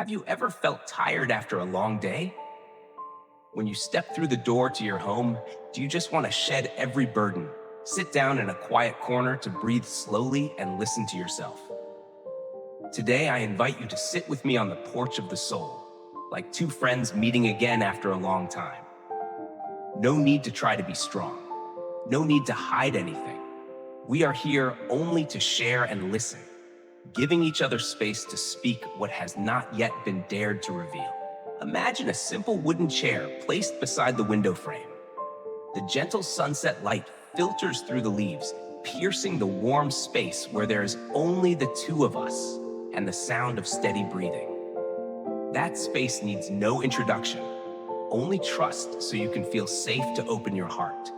Have you ever felt tired after a long day? When you step through the door to your home, do you just want to shed every burden, sit down in a quiet corner to breathe slowly and listen to yourself? Today, I invite you to sit with me on the porch of the soul, like two friends meeting again after a long time. No need to try to be strong. No need to hide anything. We are here only to share and listen, giving each other space to speak what has not yet been dared to reveal. Imagine a simple wooden chair placed beside the window frame. The gentle sunset light filters through the leaves, piercing the warm space where there is only the two of us and the sound of steady breathing. That space needs no introduction, only trust so you can feel safe to open your heart.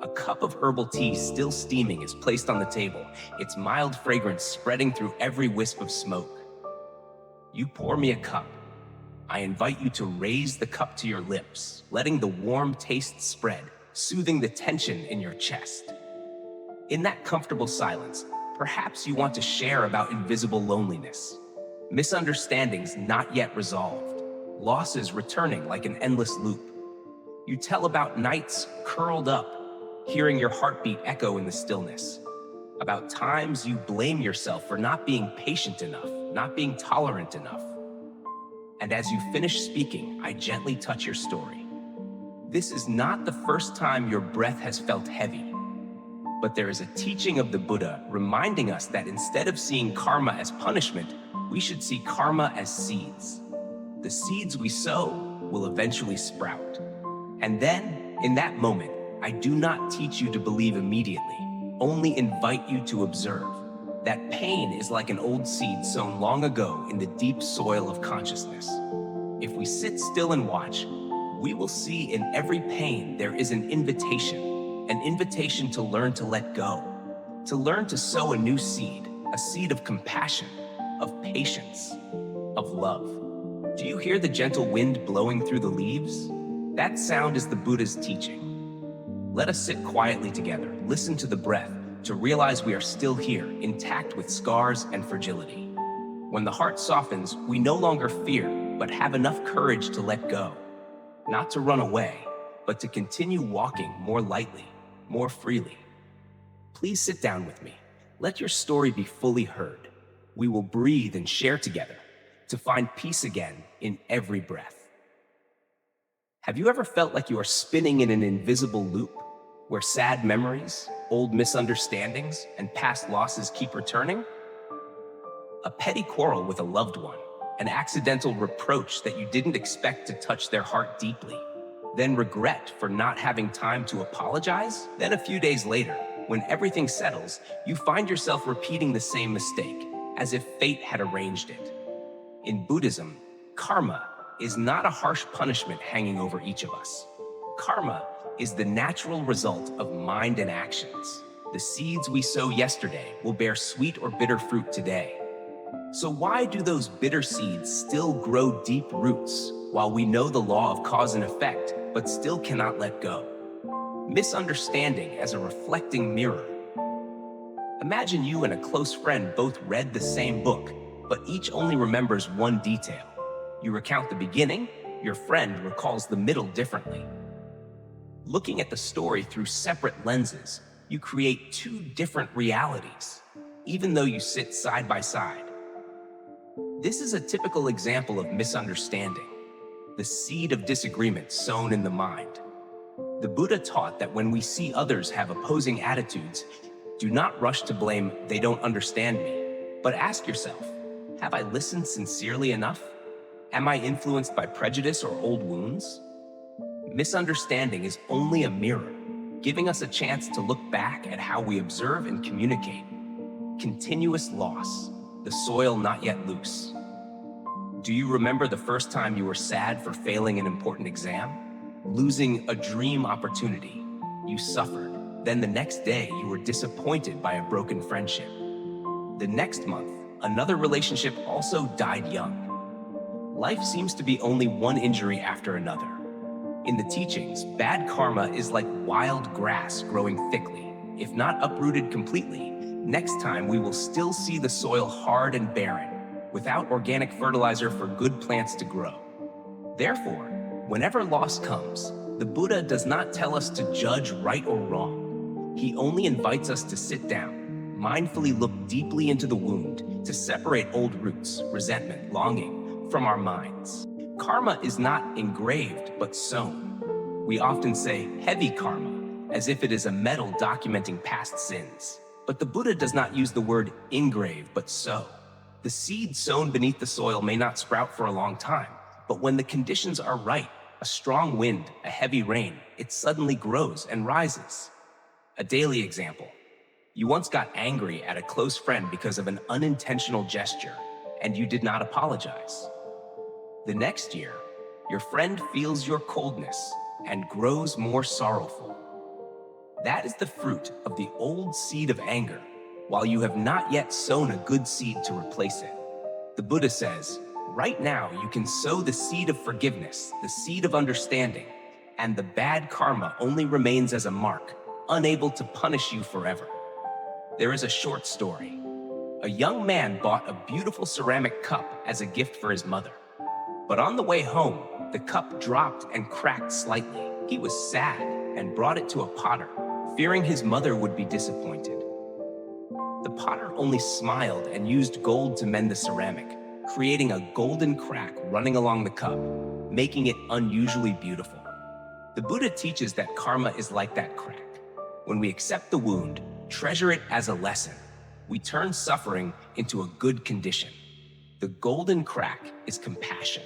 A cup of herbal tea still steaming is placed on the table, its mild fragrance spreading through every wisp of smoke. You pour me a cup. I invite you to raise the cup to your lips, letting the warm taste spread, soothing the tension in your chest. In that comfortable silence, perhaps you want to share about invisible loneliness, misunderstandings not yet resolved, losses returning like an endless loop. You tell about nights curled up, hearing your heartbeat echo in the stillness, about times you blame yourself for not being patient enough, not being tolerant enough. And as you finish speaking, I gently touch your story. This is not the first time your breath has felt heavy, but there is a teaching of the Buddha reminding us that instead of seeing karma as punishment, we should see karma as seeds. The seeds we sow will eventually sprout. And then, in that moment, I do not teach you to believe immediately, only invite you to observe. That pain is like an old seed sown long ago in the deep soil of consciousness. If we sit still and watch, we will see in every pain there is an invitation to learn to let go, to learn to sow a seed of compassion, of patience, of love. Do you hear the gentle wind blowing through the leaves? That sound is the Buddha's teaching. Let us sit quietly together, listen to the breath, to realize we are still here, intact with scars and fragility. When the heart softens, we no longer fear, but have enough courage to let go. Not to run away, but to continue walking more lightly, more freely. Please sit down with me. Let your story be fully heard. We will breathe and share together to find peace again in every breath. Have you ever felt like you are spinning in an invisible loop, where sad memories, old misunderstandings, and past losses keep returning? A petty quarrel with a loved one, an accidental reproach that you didn't expect to touch their heart deeply, then regret for not having time to apologize? Then a few days later, when everything settles, you find yourself repeating the same mistake, as if fate had arranged it. In Buddhism, karma is not a harsh punishment hanging over each of us. Karma is the natural result of mind and actions. The seeds we sow yesterday will bear sweet or bitter fruit today. So why do those bitter seeds still grow deep roots while we know the law of cause and effect, but still cannot let go? Misunderstanding as a reflecting mirror. Imagine you and a close friend both read the same book, but each only remembers one detail. You recount the beginning, your friend recalls the middle differently. Looking at the story through separate lenses, you create two different realities, even though you sit side by side. This is a typical example of misunderstanding, the seed of disagreement sown in the mind. The Buddha taught that when we see others have opposing attitudes, do not rush to blame "they don't understand me," but ask yourself, have I listened sincerely enough? Am I influenced by prejudice or old wounds? Misunderstanding is only a mirror, giving us a chance to look back at how we observe and communicate. Continuous loss, the soil not yet loose. Do you remember the first time you were sad for failing an important exam? Losing a dream opportunity? You suffered. Then the next day, you were disappointed by a broken friendship. The next month, another relationship also died young. Life seems to be only one injury after another. In the teachings, bad karma is like wild grass growing thickly. If not uprooted completely, next time we will still see the soil hard and barren, without organic fertilizer for good plants to grow. Therefore, whenever loss comes, the Buddha does not tell us to judge right or wrong. He only invites us to sit down, mindfully look deeply into the wound, to separate old roots, resentment, longing, from our minds. Karma is not engraved, but sown. We often say heavy karma, as if it is a metal documenting past sins. But the Buddha does not use the word engrave, but sow. The seed sown beneath the soil may not sprout for a long time, but when the conditions are right, a strong wind, a heavy rain, it suddenly grows and rises. A daily example. You once got angry at a close friend because of an unintentional gesture, and you did not apologize. The next year, your friend feels your coldness and grows more sorrowful. That is the fruit of the old seed of anger, while you have not yet sown a good seed to replace it. The Buddha says, right now you can sow the seed of forgiveness, the seed of understanding, and the bad karma only remains as a mark, unable to punish you forever. There is a short story. A young man bought a beautiful ceramic cup as a gift for his mother. But on the way home, the cup dropped and cracked slightly. He was sad and brought it to a potter, fearing his mother would be disappointed. The potter only smiled and used gold to mend the ceramic, creating a golden crack running along the cup, making it unusually beautiful. The Buddha teaches that karma is like that crack. When we accept the wound, treasure it as a lesson, we turn suffering into a good condition. The golden crack is compassion,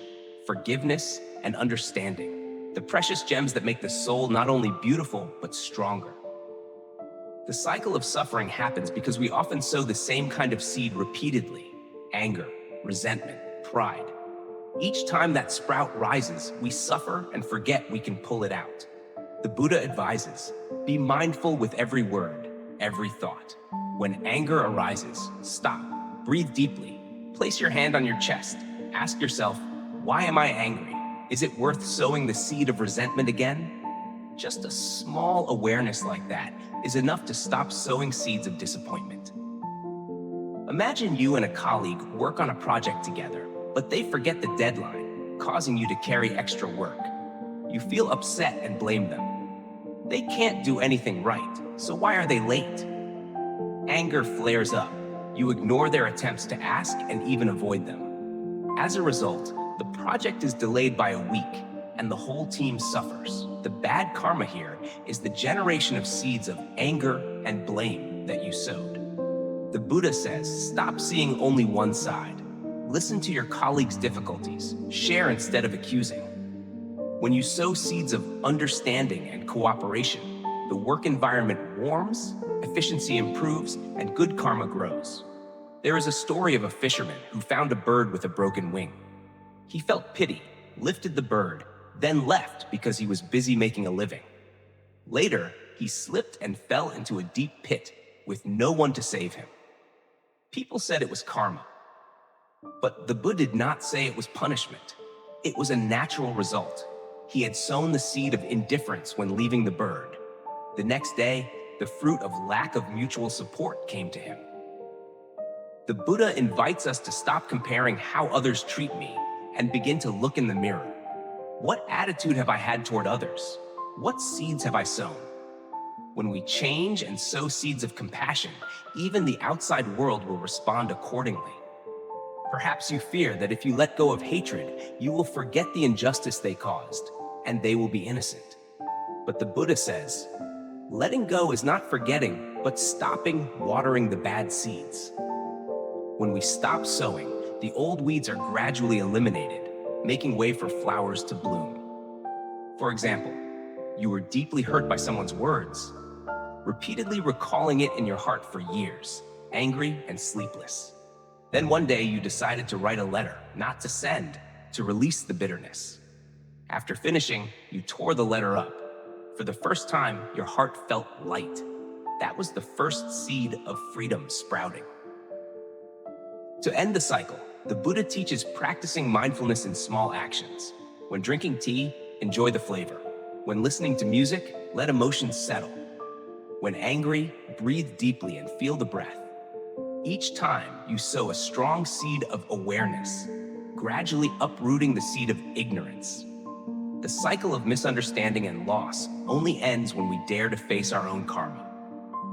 forgiveness, and understanding, the precious gems that make the soul not only beautiful, but stronger. The cycle of suffering happens because we often sow the same kind of seed repeatedly: anger, resentment, pride. Each time that sprout rises, we suffer and forget we can pull it out. The Buddha advises, be mindful with every word, every thought. When anger arises, stop, breathe deeply, place your hand on your chest, ask yourself, why am I angry? Is it worth sowing the seed of resentment again? Just a small awareness like that is enough to stop sowing seeds of disappointment. Imagine you and a colleague work on a project together, but they forget the deadline, causing you to carry extra work. You feel upset and blame them. They can't do anything right, so why are they late? Anger flares up. You ignore their attempts to ask and even avoid them. As a result, the project is delayed by a week, and the whole team suffers. The bad karma here is the generation of seeds of anger and blame that you sowed. The Buddha says, stop seeing only one side. Listen to your colleagues' difficulties. Share instead of accusing. When you sow seeds of understanding and cooperation, the work environment warms, efficiency improves, and good karma grows. There is a story of a fisherman who found a bird with a broken wing. He felt pity, lifted the bird, then left because he was busy making a living. Later, he slipped and fell into a deep pit with no one to save him. People said it was karma, but the Buddha did not say it was punishment. It was a natural result. He had sown the seed of indifference when leaving the bird. The next day, the fruit of lack of mutual support came to him. The Buddha invites us to stop comparing how others treat me and begin to look in the mirror. What attitude have I had toward others? What seeds have I sown? When we change and sow seeds of compassion, even the outside world will respond accordingly. Perhaps you fear that if you let go of hatred, you will forget the injustice they caused, and they will be innocent. But the Buddha says, letting go is not forgetting, but stopping watering the bad seeds. When we stop sowing, the old weeds are gradually eliminated, making way for flowers to bloom. For example, you were deeply hurt by someone's words, repeatedly recalling it in your heart for years, angry and sleepless. Then one day you decided to write a letter, not to send, to release the bitterness. After finishing, you tore the letter up. For the first time, your heart felt light. That was the first seed of freedom sprouting. To end the cycle, the Buddha teaches practicing mindfulness in small actions. When drinking tea, enjoy the flavor. When listening to music, let emotions settle. When angry, breathe deeply and feel the breath. Each time you sow a strong seed of awareness, gradually uprooting the seed of ignorance. The cycle of misunderstanding and loss only ends when we dare to face our own karma.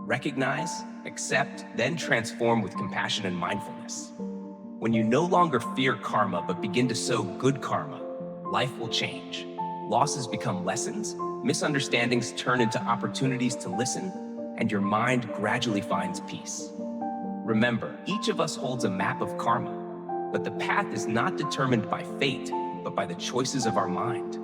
Recognize, accept, then transform with compassion and mindfulness. When you no longer fear karma but begin to sow good karma, life will change. Losses become lessons, misunderstandings turn into opportunities to listen, and your mind gradually finds peace. Remember, each of us holds a map of karma, but the path is not determined by fate, but by the choices of our mind.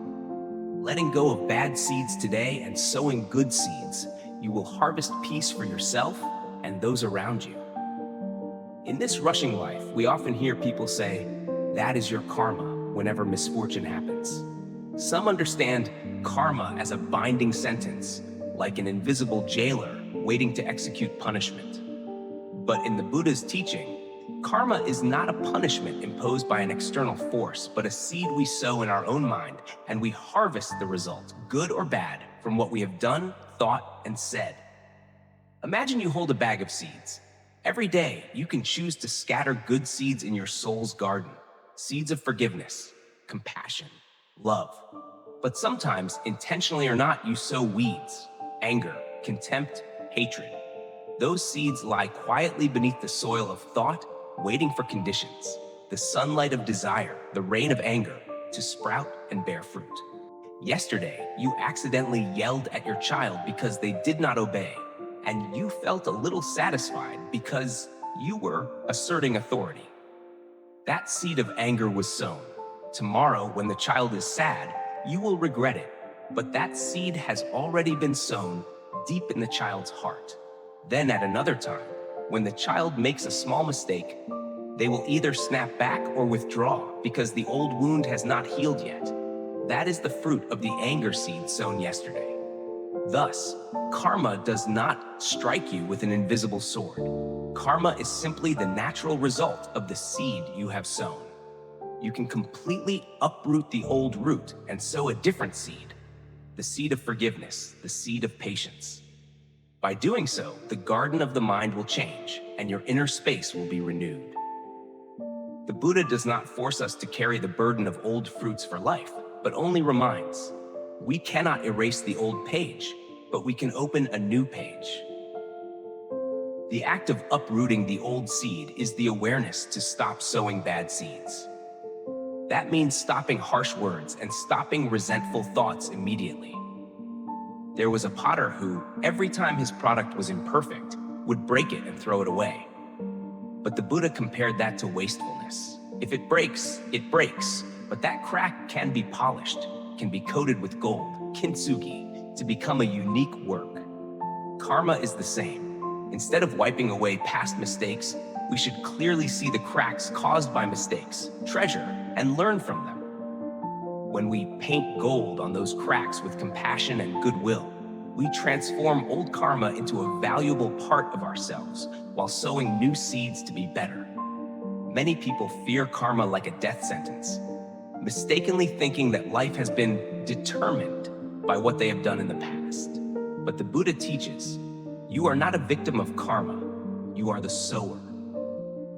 Letting go of bad seeds today and sowing good seeds, you will harvest peace for yourself and those around you. In this rushing life, we often hear people say, "That is your karma," whenever misfortune happens. Some understand karma as a binding sentence, like an invisible jailer waiting to execute punishment. But in the Buddha's teaching, karma is not a punishment imposed by an external force, but a seed we sow in our own mind, and we harvest the result, good or bad, from what we have done, thought, and said. Imagine you hold a bag of seeds. Every day, you can choose to scatter good seeds in your soul's garden, seeds of forgiveness, compassion, love. But sometimes, intentionally or not, you sow weeds, anger, contempt, hatred. Those seeds lie quietly beneath the soil of thought, waiting for conditions, the sunlight of desire, the rain of anger, to sprout and bear fruit. Yesterday, you accidentally yelled at your child because they did not obey, and you felt a little satisfied because you were asserting authority. That seed of anger was sown. Tomorrow, when the child is sad, you will regret it, but that seed has already been sown deep in the child's heart. Then at another time, when the child makes a small mistake, they will either snap back or withdraw because the old wound has not healed yet. That is the fruit of the anger seed sown yesterday. Thus, karma does not strike you with an invisible sword. Karma is simply the natural result of the seed you have sown. You can completely uproot the old root and sow a different seed, the seed of forgiveness, the seed of patience. By doing so, the garden of the mind will change and your inner space will be renewed. The Buddha does not force us to carry the burden of old fruits for life, but only reminds, we cannot erase the old page, but we can open a new page. The act of uprooting the old seed is the awareness to stop sowing bad seeds. That means stopping harsh words and stopping resentful thoughts immediately. There was a potter who, every time his product was imperfect, would break it and throw it away. But the Buddha compared that to wastefulness. If it breaks, but that crack can be polished, can be coated with gold, kintsugi, to become a unique work. Karma is the same. Instead of wiping away past mistakes, we should clearly see the cracks caused by mistakes, treasure, and learn from them. When we paint gold on those cracks with compassion and goodwill, we transform old karma into a valuable part of ourselves while sowing new seeds to be better. Many people fear karma like a death sentence, mistakenly thinking that life has been determined by what they have done in the past. But the Buddha teaches, you are not a victim of karma, you are the sower.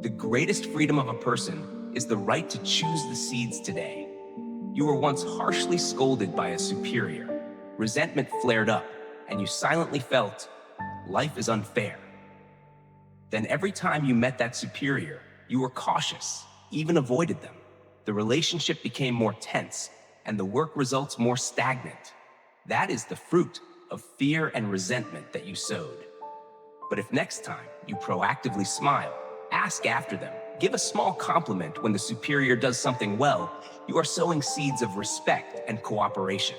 The greatest freedom of a person is the right to choose the seeds today. You were once harshly scolded by a superior. Resentment flared up, and you silently felt, life is unfair. Then every time you met that superior, you were cautious, even avoided them. The relationship became more tense, and the work results more stagnant. That is the fruit of fear and resentment that you sowed. But if next time you proactively smile, ask after them, give a small compliment when the superior does something well, you are sowing seeds of respect and cooperation.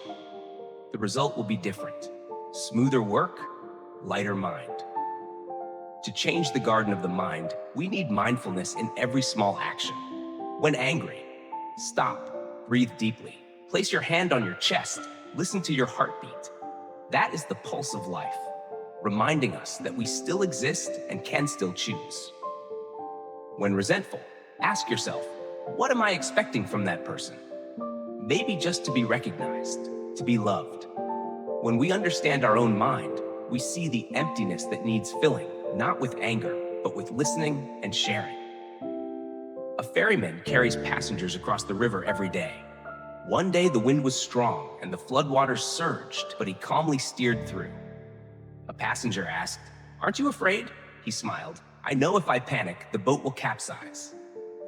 The result will be different. Smoother work, lighter mind. To change the garden of the mind, we need mindfulness in every small action. When angry, stop, breathe deeply. Place your hand on your chest, listen to your heartbeat. That is the pulse of life, reminding us that we still exist and can still choose. When resentful, ask yourself, what am I expecting from that person? Maybe just to be recognized, to be loved. When we understand our own mind, we see the emptiness that needs filling, not with anger, but with listening and sharing. A ferryman carries passengers across the river every day. One day the wind was strong and the floodwaters surged, but he calmly steered through. A passenger asked, "Aren't you afraid?" He smiled. "I know if I panic, the boat will capsize.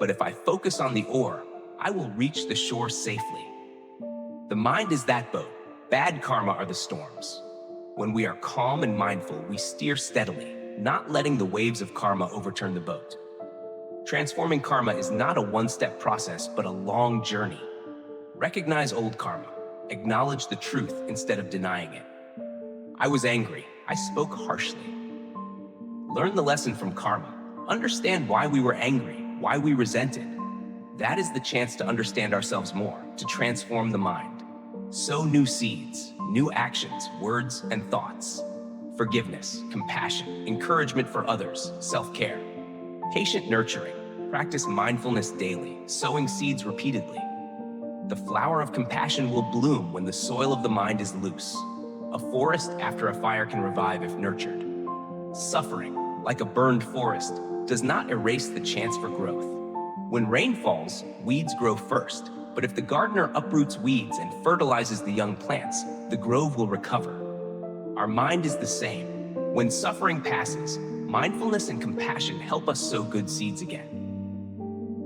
But if I focus on the oar, I will reach the shore safely." The mind is that boat. Bad karma are the storms. When we are calm and mindful, we steer steadily, not letting the waves of karma overturn the boat. Transforming karma is not a one-step process, but a long journey. Recognize old karma. Acknowledge the truth instead of denying it. I was angry. I spoke harshly. Learn the lesson from karma. Understand why we were angry, why we resented. That is the chance to understand ourselves more, to transform the mind. Sow new seeds, new actions, words, and thoughts. Forgiveness, compassion, encouragement for others, self-care. Patient nurturing. Practice mindfulness daily, sowing seeds repeatedly. The flower of compassion will bloom when the soil of the mind is loose. A forest after a fire can revive if nurtured. Suffering, like a burned forest, does not erase the chance for growth. When rain falls, weeds grow first, but if the gardener uproots weeds and fertilizes the young plants, the grove will recover. Our mind is the same. When suffering passes, mindfulness and compassion help us sow good seeds again.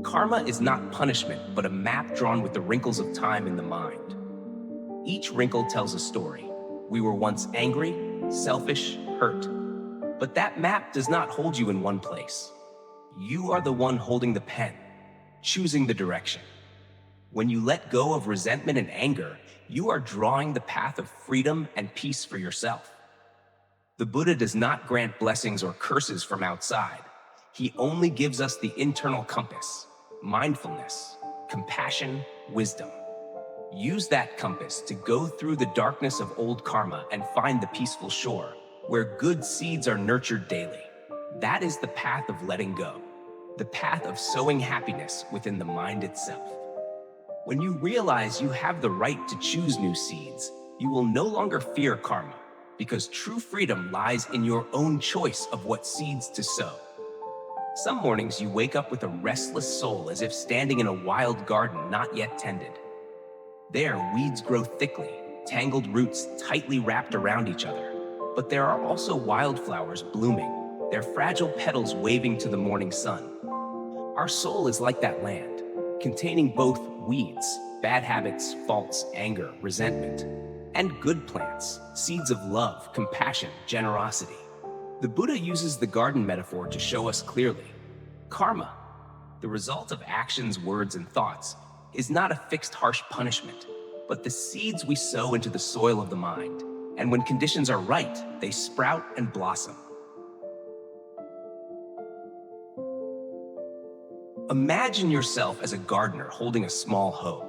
Karma is not punishment, but a map drawn with the wrinkles of time in the mind. Each wrinkle tells a story. We were once angry, selfish, hurt. But that map does not hold you in one place. You are the one holding the pen, choosing the direction. When you let go of resentment and anger, you are drawing the path of freedom and peace for yourself. The Buddha does not grant blessings or curses from outside. He only gives us the internal compass, mindfulness, compassion, wisdom. Use that compass to go through the darkness of old karma and find the peaceful shore, where good seeds are nurtured daily. That is the path of letting go, the path of sowing happiness within the mind itself. When you realize you have the right to choose new seeds, you will no longer fear karma, because true freedom lies in your own choice of what seeds to sow. Some mornings you wake up with a restless soul, as if standing in a wild garden not yet tended. There, weeds grow thickly, tangled roots tightly wrapped around each other. But there are also wildflowers blooming, their fragile petals waving to the morning sun. Our soul is like that land, containing both weeds, bad habits, faults, anger, resentment, and good plants, seeds of love, compassion, generosity. The Buddha uses the garden metaphor to show us clearly. Karma, the result of actions, words, and thoughts, is not a fixed harsh punishment, but the seeds we sow into the soil of the mind. And when conditions are right, they sprout and blossom. Imagine yourself as a gardener holding a small hoe.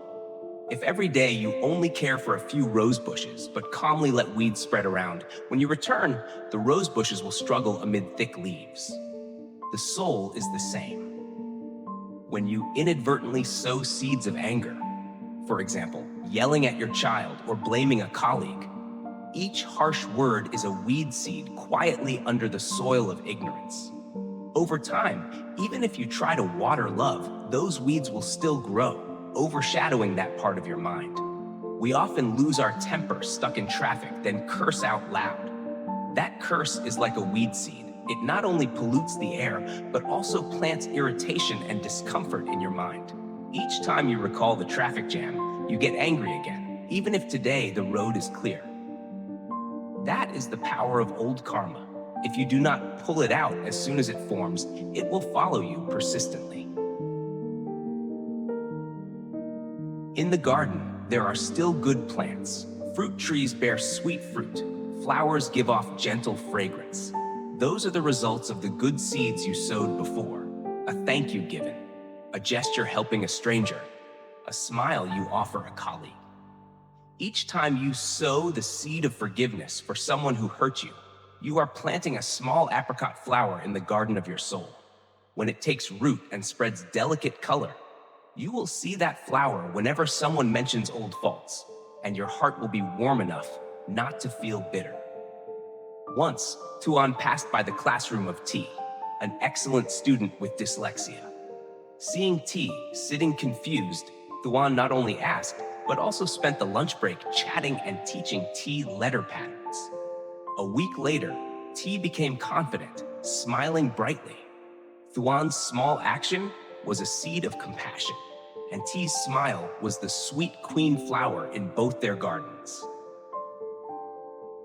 If every day you only care for a few rose bushes, but calmly let weeds spread around, when you return, the rose bushes will struggle amid thick leaves. The soul is the same. When you inadvertently sow seeds of anger, for example, yelling at your child or blaming a colleague, each harsh word is a weed seed quietly under the soil of ignorance. Over time, even if you try to water love, those weeds will still grow, overshadowing that part of your mind. We often lose our temper stuck in traffic, then curse out loud. That curse is like a weed seed. It not only pollutes the air, but also plants irritation and discomfort in your mind. Each time you recall the traffic jam, you get angry again, even if today the road is clear. That is the power of old karma. If you do not pull it out as soon as it forms, it will follow you persistently. In the garden, there are still good plants. Fruit trees bear sweet fruit. Flowers give off gentle fragrance. Those are the results of the good seeds you sowed before. A thank you given, a gesture helping a stranger, a smile you offer a colleague. Each time you sow the seed of forgiveness for someone who hurt you, you are planting a small apricot flower in the garden of your soul. When it takes root and spreads delicate color, you will see that flower whenever someone mentions old faults, and your heart will be warm enough not to feel bitter. Once, Tuan passed by the classroom of tea. an excellent student with dyslexia. Seeing T sitting confused, Thuan not only asked, but also spent the lunch break chatting and teaching T letter patterns. A week later, T became confident, smiling brightly. Thuan's small action was a seed of compassion, and T's smile was the sweet queen flower in both their gardens.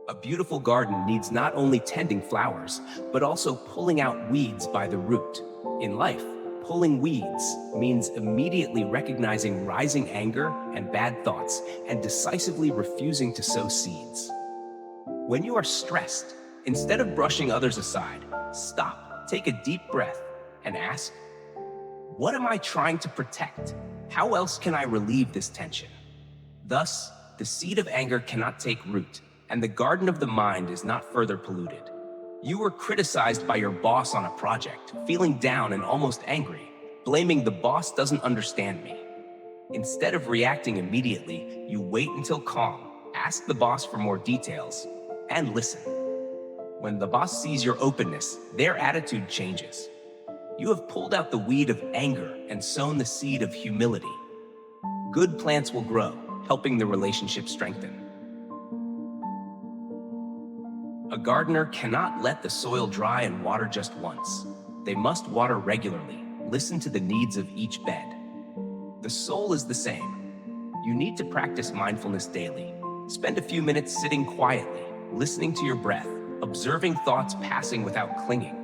A beautiful garden needs not only tending flowers, but also pulling out weeds by the root. In life, pulling weeds means immediately recognizing rising anger and bad thoughts and decisively refusing to sow seeds. When you are stressed, instead of brushing others aside, stop, take a deep breath, and ask, what am I trying to protect? How else can I relieve this tension? Thus, the seed of anger cannot take root, and the garden of the mind is not further polluted. You were criticized by your boss on a project, feeling down and almost angry, blaming the boss doesn't understand me. Instead of reacting immediately, you wait until calm, ask the boss for more details, and listen. When the boss sees your openness, their attitude changes. You have pulled out the weed of anger and sown the seed of humility. Good plants will grow, helping the relationship strengthen. A gardener cannot let the soil dry and water just once. They must water regularly, listen to the needs of each bed. The soul is the same. You need to practice mindfulness daily. Spend a few minutes sitting quietly, listening to your breath, observing thoughts passing without clinging.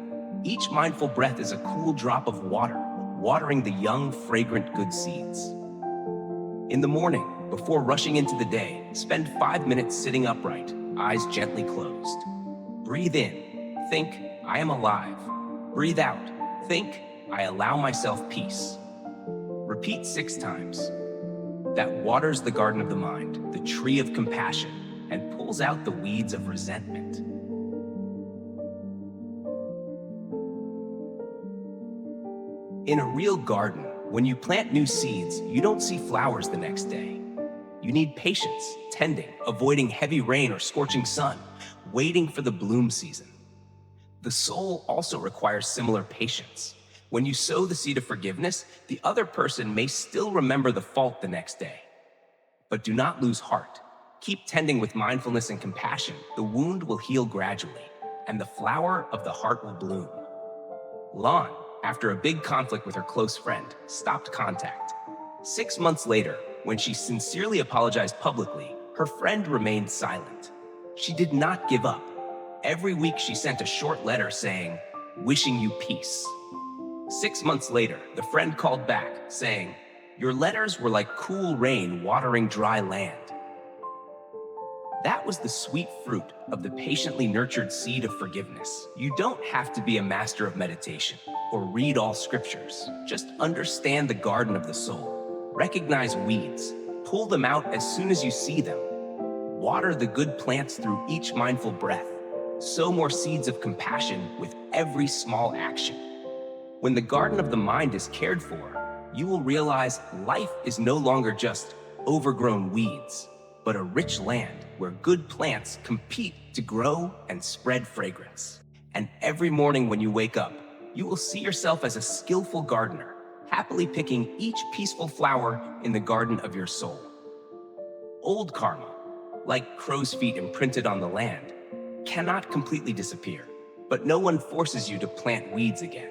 Each mindful breath is a cool drop of water, watering the young, fragrant good seeds. In the morning, before rushing into the day, spend 5 minutes sitting upright, eyes gently closed. Breathe in, think, I am alive. Breathe out, think, I allow myself peace. Repeat 6 times. That waters the garden of the mind, the tree of compassion, and pulls out the weeds of resentment. In a real garden, when you plant new seeds, you don't see flowers the next day. You need patience, tending, avoiding heavy rain or scorching sun, waiting for the bloom season. The soul also requires similar patience. When you sow the seed of forgiveness, the other person may still remember the fault the next day. But do not lose heart. Keep tending with mindfulness and compassion. The wound will heal gradually, and the flower of the heart will bloom. Lan, after a big conflict with her close friend, stopped contact. 6 months later, when she sincerely apologized publicly, her friend remained silent. She did not give up. Every week she sent a short letter saying, wishing you peace. 6 months later, the friend called back, saying, your letters were like cool rain watering dry land. That was the sweet fruit of the patiently nurtured seed of forgiveness. You don't have to be a master of meditation or read all scriptures. Just understand the garden of the soul. Recognize weeds, pull them out as soon as you see them. Water the good plants through each mindful breath. Sow more seeds of compassion with every small action. When the garden of the mind is cared for, you will realize life is no longer just overgrown weeds, but a rich land where good plants compete to grow and spread fragrance. And every morning when you wake up, you will see yourself as a skillful gardener, happily picking each peaceful flower in the garden of your soul. Old karma, like crow's feet imprinted on the land, cannot completely disappear, but no one forces you to plant weeds again.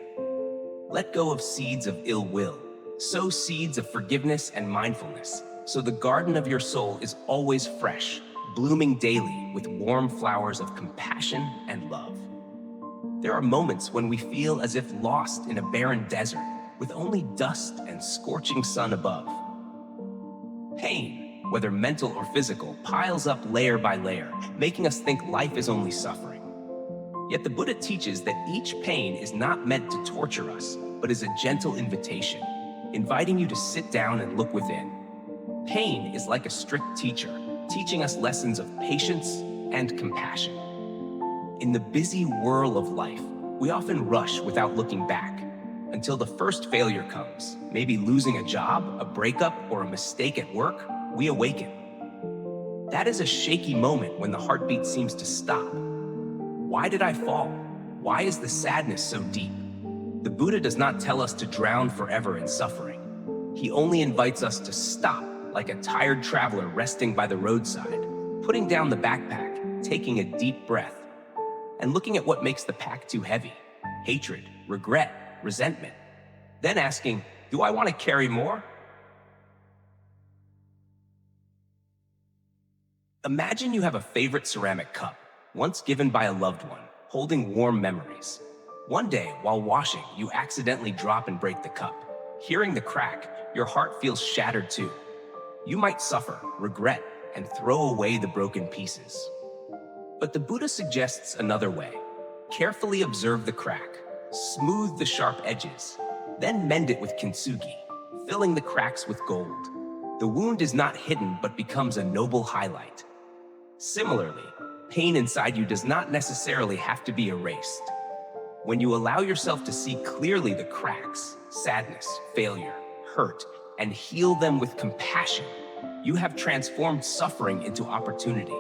Let go of seeds of ill will. Sow seeds of forgiveness and mindfulness, so the garden of your soul is always fresh, blooming daily with warm flowers of compassion and love. There are moments when we feel as if lost in a barren desert, with only dust and scorching sun above. Pain, whether mental or physical, piles up layer by layer, making us think life is only suffering. Yet the Buddha teaches that each pain is not meant to torture us, but is a gentle invitation, inviting you to sit down and look within. Pain is like a strict teacher, teaching us lessons of patience and compassion. In the busy whirl of life, we often rush without looking back, until the first failure comes, maybe losing a job, a breakup, or a mistake at work, we awaken. That is a shaky moment when the heartbeat seems to stop. Why did I fall? Why is the sadness so deep? The Buddha does not tell us to drown forever in suffering. He only invites us to stop, like a tired traveler resting by the roadside, putting down the backpack, taking a deep breath, and looking at what makes the pack too heavy: hatred, regret, resentment. Then asking, do I want to carry more? Imagine you have a favorite ceramic cup, once given by a loved one, holding warm memories. One day, while washing, you accidentally drop and break the cup. Hearing the crack, your heart feels shattered too. You might suffer, regret, and throw away the broken pieces. But the Buddha suggests another way. Carefully observe the crack, smooth the sharp edges, then mend it with kintsugi, filling the cracks with gold. The wound is not hidden but becomes a noble highlight. Similarly, pain inside you does not necessarily have to be erased. When you allow yourself to see clearly the cracks, sadness, failure, hurt, and heal them with compassion, you have transformed suffering into opportunity.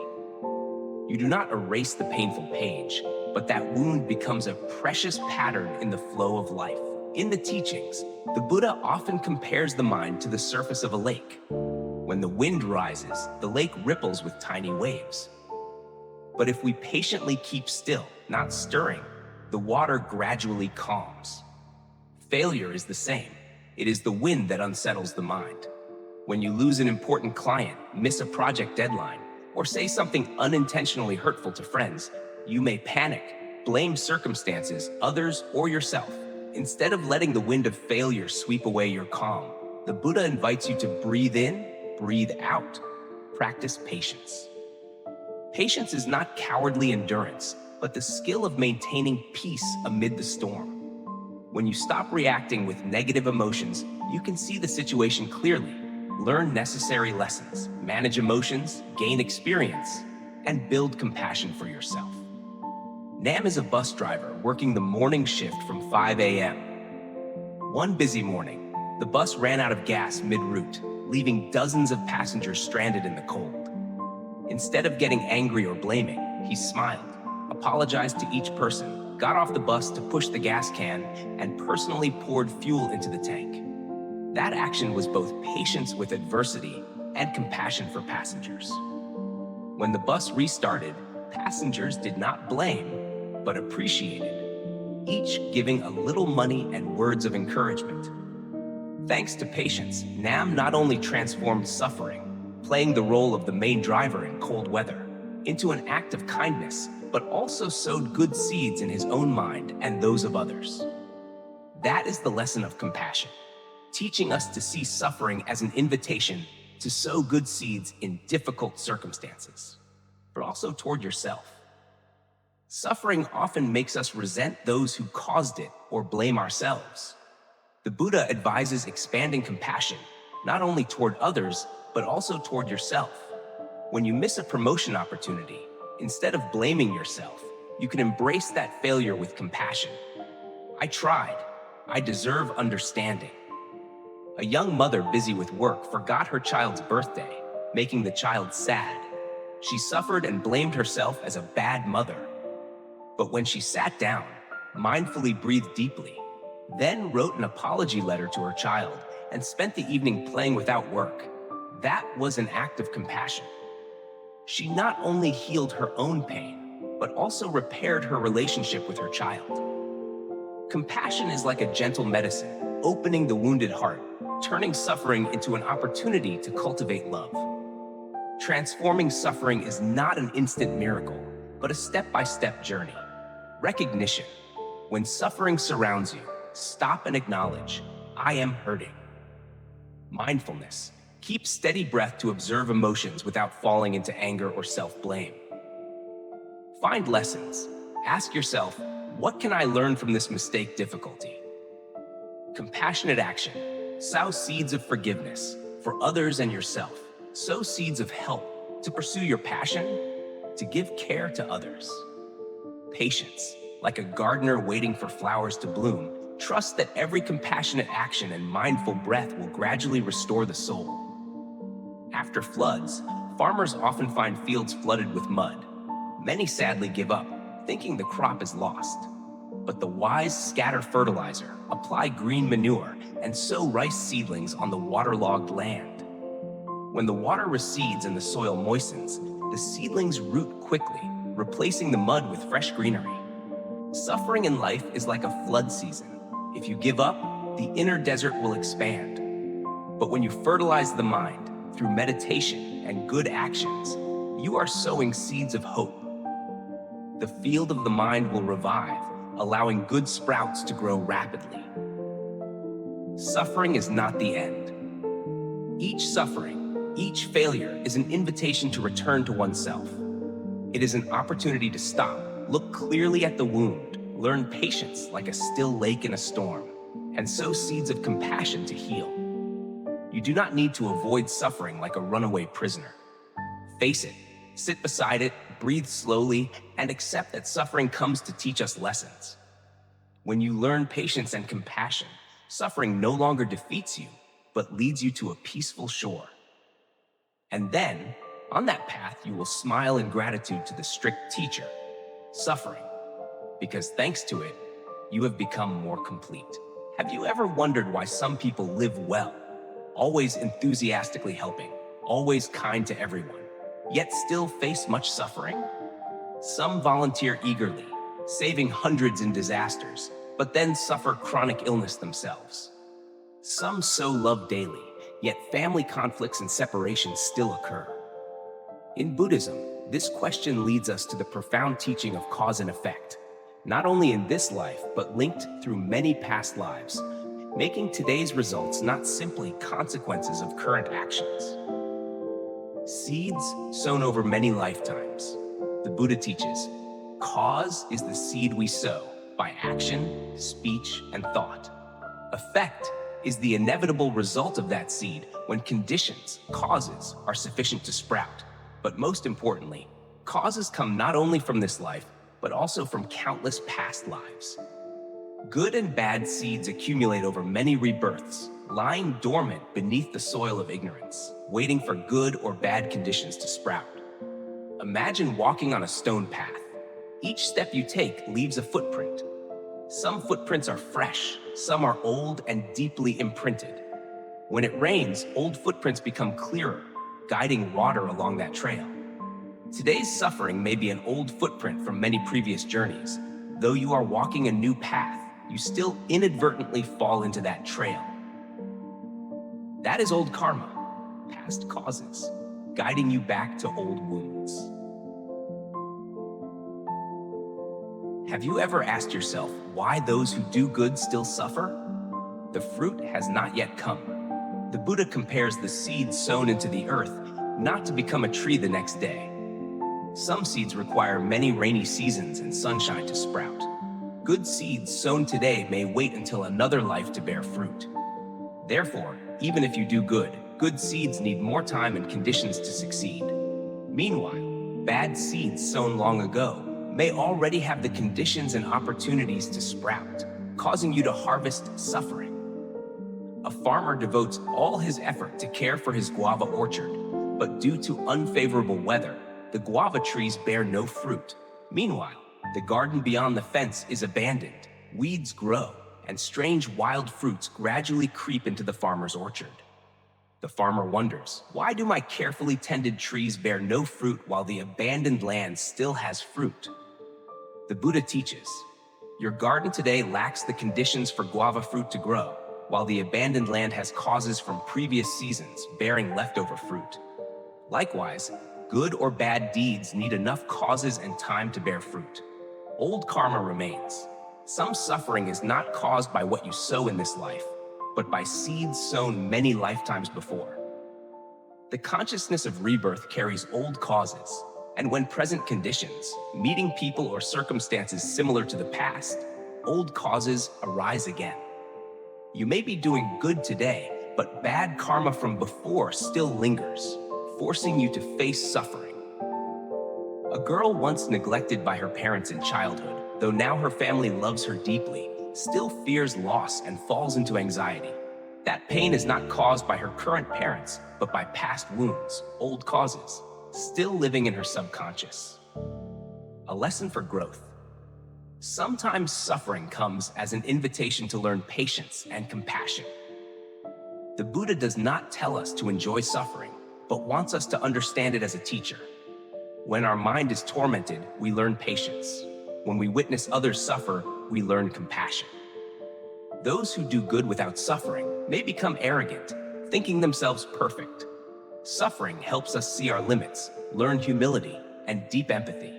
You do not erase the painful page, but that wound becomes a precious pattern in the flow of life. In the teachings, the Buddha often compares the mind to the surface of a lake. When the wind rises, the lake ripples with tiny waves. But if we patiently keep still, not stirring, the water gradually calms. Failure is the same. It is the wind that unsettles the mind. When you lose an important client, miss a project deadline, or say something unintentionally hurtful to friends, you may panic, blame circumstances, others, or yourself. Instead of letting the wind of failure sweep away your calm, the Buddha invites you to breathe in, breathe out. Practice patience. Patience is not cowardly endurance, but the skill of maintaining peace amid the storm. When you stop reacting with negative emotions, you can see the situation clearly, learn necessary lessons, manage emotions, gain experience, and build compassion for yourself. Nam is a bus driver working the morning shift from 5 a.m. One busy morning, the bus ran out of gas mid-route, leaving dozens of passengers stranded in the cold. Instead of getting angry or blaming, he smiled, apologized to each person, got off the bus to push the gas can, and personally poured fuel into the tank. That action was both patience with adversity and compassion for passengers. When the bus restarted, passengers did not blame, but appreciated, each giving a little money and words of encouragement. Thanks to patience, Nam not only transformed suffering, playing the role of the main driver in cold weather, into an act of kindness, but also sowed good seeds in his own mind and those of others. That is the lesson of compassion, teaching us to see suffering as an invitation to sow good seeds in difficult circumstances, but also toward yourself. Suffering often makes us resent those who caused it or blame ourselves. The Buddha advises expanding compassion, not only toward others, but also toward yourself. When you miss a promotion opportunity, instead of blaming yourself, you can embrace that failure with compassion. I tried. I deserve understanding. A young mother busy with work forgot her child's birthday, making the child sad. She suffered and blamed herself as a bad mother. But when she sat down, mindfully breathed deeply, then wrote an apology letter to her child and spent the evening playing without work, that was an act of compassion. She not only healed her own pain, but also repaired her relationship with her child. Compassion is like a gentle medicine, opening the wounded heart, turning suffering into an opportunity to cultivate love. Transforming suffering is not an instant miracle, but a step-by-step journey. Recognition. When suffering surrounds you, stop and acknowledge, I am hurting. Mindfulness. Keep steady breath to observe emotions without falling into anger or self-blame. Find lessons. Ask yourself, what can I learn from this mistake difficulty? Compassionate action. Sow seeds of forgiveness for others and yourself. Sow seeds of help to pursue your passion, to give care to others. Patience. Like a gardener waiting for flowers to bloom, trust that every compassionate action and mindful breath will gradually restore the soul. After floods, farmers often find fields flooded with mud. Many sadly give up, thinking the crop is lost. But the wise scatter fertilizer, apply green manure, and sow rice seedlings on the waterlogged land. When the water recedes and the soil moistens, the seedlings root quickly, replacing the mud with fresh greenery. Suffering in life is like a flood season. If you give up, the inner desert will expand. But when you fertilize the mind through meditation and good actions, you are sowing seeds of hope. The field of the mind will revive, allowing good sprouts to grow rapidly. Suffering is not the end. Each suffering, each failure is an invitation to return to oneself. It is an opportunity to stop, look clearly at the wound, learn patience like a still lake in a storm, and sow seeds of compassion to heal. You do not need to avoid suffering like a runaway prisoner. Face it, sit beside it, breathe slowly, and accept that suffering comes to teach us lessons. When you learn patience and compassion, suffering no longer defeats you, but leads you to a peaceful shore. And then, on that path, you will smile in gratitude to the strict teacher, suffering, because thanks to it, you have become more complete. Have you ever wondered why some people live well, always enthusiastically helping, always kind to everyone, yet still face much suffering? Some volunteer eagerly, saving hundreds in disasters, but then suffer chronic illness themselves. Some sow love daily, yet family conflicts and separations still occur. In Buddhism, this question leads us to the profound teaching of cause and effect, not only in this life, but linked through many past lives, making today's results not simply consequences of current actions. Seeds sown over many lifetimes. The Buddha teaches, cause is the seed we sow by action, speech, and thought. Effect is the inevitable result of that seed when conditions, causes, are sufficient to sprout. But most importantly, causes come not only from this life, but also from countless past lives. Good and bad seeds accumulate over many rebirths, lying dormant beneath the soil of ignorance, waiting for good or bad conditions to sprout. Imagine walking on a stone path. Each step you take leaves a footprint. Some footprints are fresh, some are old and deeply imprinted. When it rains, old footprints become clearer, guiding water along that trail. Today's suffering may be an old footprint from many previous journeys. Though you are walking a new path, you still inadvertently fall into that trail. That is old karma, past causes, guiding you back to old wounds. Have you ever asked yourself why those who do good still suffer? The fruit has not yet come. The Buddha compares the seeds sown into the earth not to become a tree the next day. Some seeds require many rainy seasons and sunshine to sprout. Good seeds sown today may wait until another life to bear fruit. Therefore, even if you do good, good seeds need more time and conditions to succeed. Meanwhile, bad seeds sown long ago may already have the conditions and opportunities to sprout, causing you to harvest suffering. A farmer devotes all his effort to care for his guava orchard, but due to unfavorable weather, the guava trees bear no fruit. Meanwhile, the garden beyond the fence is abandoned, weeds grow, and strange wild fruits gradually creep into the farmer's orchard. The farmer wonders, why do my carefully tended trees bear no fruit while the abandoned land still has fruit? The Buddha teaches, your garden today lacks the conditions for guava fruit to grow, while the abandoned land has causes from previous seasons bearing leftover fruit. Likewise, good or bad deeds need enough causes and time to bear fruit. Old karma remains. Some suffering is not caused by what you sow in this life, but by seeds sown many lifetimes before. The consciousness of rebirth carries old causes, and when present conditions, meeting people or circumstances similar to the past, old causes arise again. You may be doing good today, but bad karma from before still lingers, forcing you to face suffering. A girl once neglected by her parents in childhood, though now her family loves her deeply, still fears loss and falls into anxiety. That pain is not caused by her current parents, but by past wounds, old causes, still living in her subconscious. A lesson for growth. Sometimes suffering comes as an invitation to learn patience and compassion. The Buddha does not tell us to enjoy suffering, but wants us to understand it as a teacher. When our mind is tormented, we learn patience. When we witness others suffer, we learn compassion. Those who do good without suffering may become arrogant, thinking themselves perfect. Suffering helps us see our limits, learn humility, and deep empathy.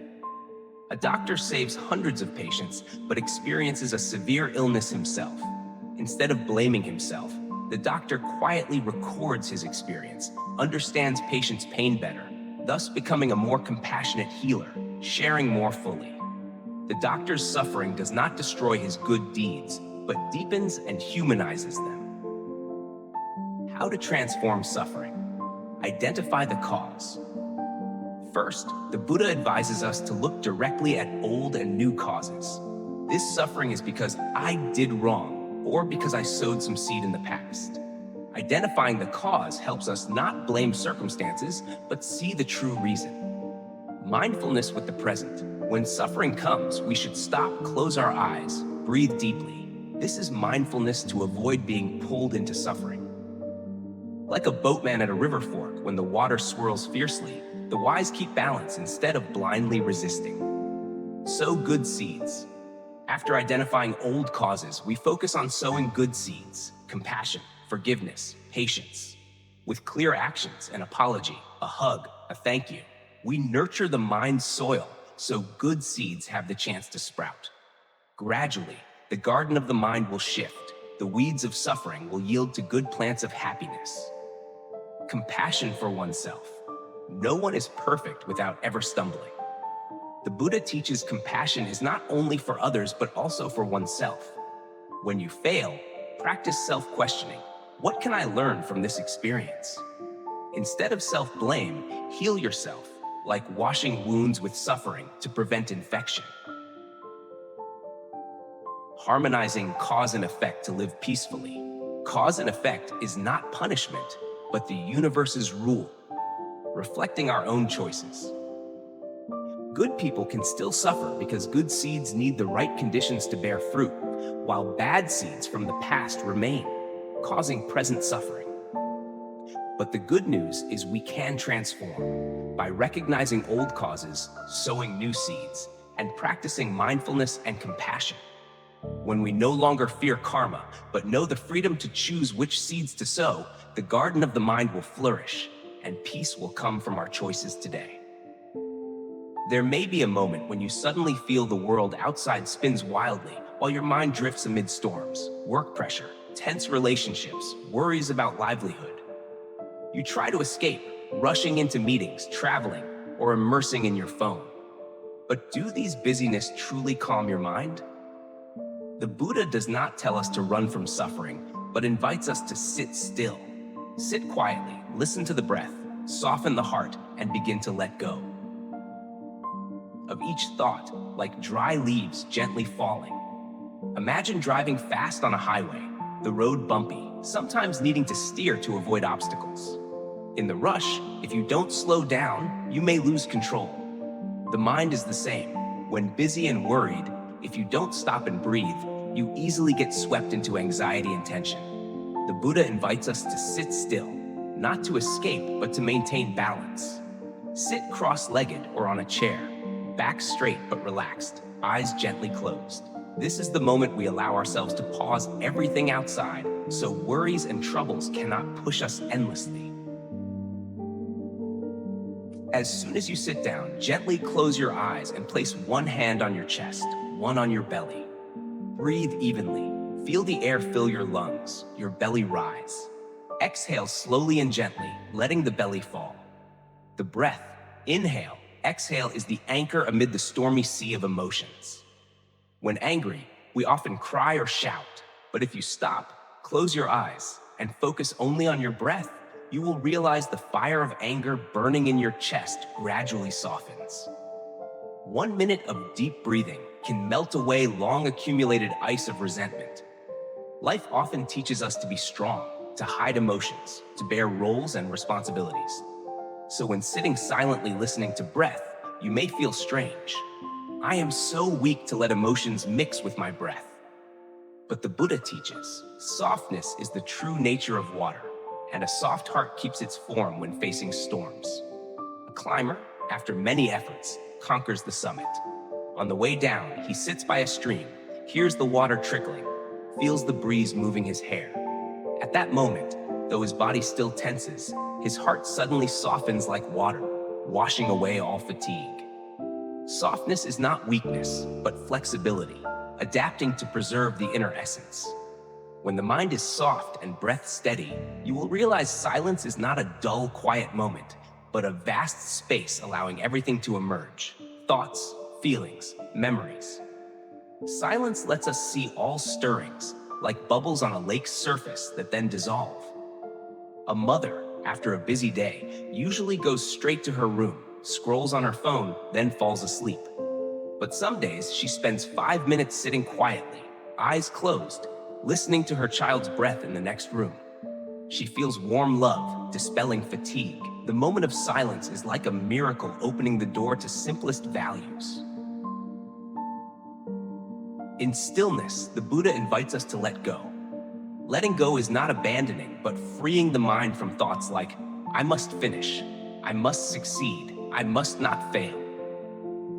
A doctor saves hundreds of patients, but experiences a severe illness himself. Instead of blaming himself, the doctor quietly records his experience, understands patients' pain better, thus becoming a more compassionate healer, sharing more fully. The doctor's suffering does not destroy his good deeds, but deepens and humanizes them. How to transform suffering? Identify the cause. First, the Buddha advises us to look directly at old and new causes. This suffering is because I did wrong, or because I sowed some seed in the past. Identifying the cause helps us not blame circumstances, but see the true reason. Mindfulness with the present. When suffering comes, we should stop, close our eyes, breathe deeply. This is mindfulness to avoid being pulled into suffering. Like a boatman at a river fork, when the water swirls fiercely, the wise keep balance instead of blindly resisting. Sow good seeds. After identifying old causes, we focus on sowing good seeds: compassion, forgiveness, patience. With clear actions, an apology, a hug, a thank you, we nurture the mind's soil so good seeds have the chance to sprout. Gradually, the garden of the mind will shift. The weeds of suffering will yield to good plants of happiness. Compassion for oneself. No one is perfect without ever stumbling. The Buddha teaches compassion is not only for others, but also for oneself. When you fail, practice self-questioning. What can I learn from this experience? Instead of self-blame, heal yourself, like washing wounds with suffering to prevent infection. Harmonizing cause and effect to live peacefully. Cause and effect is not punishment, but the universe's rule, reflecting our own choices. Good people can still suffer because good seeds need the right conditions to bear fruit, while bad seeds from the past remain, causing present suffering. But the good news is we can transform by recognizing old causes, sowing new seeds, and practicing mindfulness and compassion. When we no longer fear karma, but know the freedom to choose which seeds to sow, the garden of the mind will flourish, and peace will come from our choices today. There may be a moment when you suddenly feel the world outside spins wildly, while your mind drifts amid storms, work pressure, tense relationships, worries about livelihood. You try to escape, rushing into meetings, traveling, or immersing in your phone. But do these busyness truly calm your mind? The Buddha does not tell us to run from suffering, but invites us to sit still. Sit quietly, listen to the breath, soften the heart, and begin to let go of each thought, like dry leaves gently falling. Imagine driving fast on a highway, the road bumpy, sometimes needing to steer to avoid obstacles. In the rush, if you don't slow down, you may lose control. The mind is the same. When busy and worried, if you don't stop and breathe, you easily get swept into anxiety and tension. The Buddha invites us to sit still, not to escape, but to maintain balance. Sit cross-legged or on a chair, back straight but relaxed, eyes gently closed. This is the moment we allow ourselves to pause everything outside, so worries and troubles cannot push us endlessly. As soon as you sit down, gently close your eyes and place one hand on your chest, one on your belly. Breathe evenly. Feel the air fill your lungs, your belly rise. Exhale slowly and gently, letting the belly fall. The breath, inhale, exhale, is the anchor amid the stormy sea of emotions. When angry, we often cry or shout, but if you stop, close your eyes, and focus only on your breath, you will realize the fire of anger burning in your chest gradually softens. 1 minute of deep breathing can melt away long accumulated ice of resentment. Life often teaches us to be strong, to hide emotions, to bear roles and responsibilities. So when sitting silently listening to breath, you may feel strange. I am so weak to let emotions mix with my breath. But the Buddha teaches, softness is the true nature of water, and a soft heart keeps its form when facing storms. A climber, after many efforts, conquers the summit. On the way down, he sits by a stream, hears the water trickling, feels the breeze moving his hair. At that moment, though his body still tenses, his heart suddenly softens like water, washing away all fatigue. Softness is not weakness, but flexibility, adapting to preserve the inner essence. When the mind is soft and breath steady, you will realize silence is not a dull, quiet moment, but a vast space allowing everything to emerge: thoughts, feelings, memories. Silence lets us see all stirrings, like bubbles on a lake's surface that then dissolve. A mother, after a busy day, usually goes straight to her room, scrolls on her phone, then falls asleep. But some days she spends 5 minutes sitting quietly, eyes closed, listening to her child's breath in the next room. She feels warm love, dispelling fatigue. The moment of silence is like a miracle opening the door to simplest values. In stillness, the Buddha invites us to let go. Letting go is not abandoning, but freeing the mind from thoughts like, I must finish, I must succeed, I must not fail.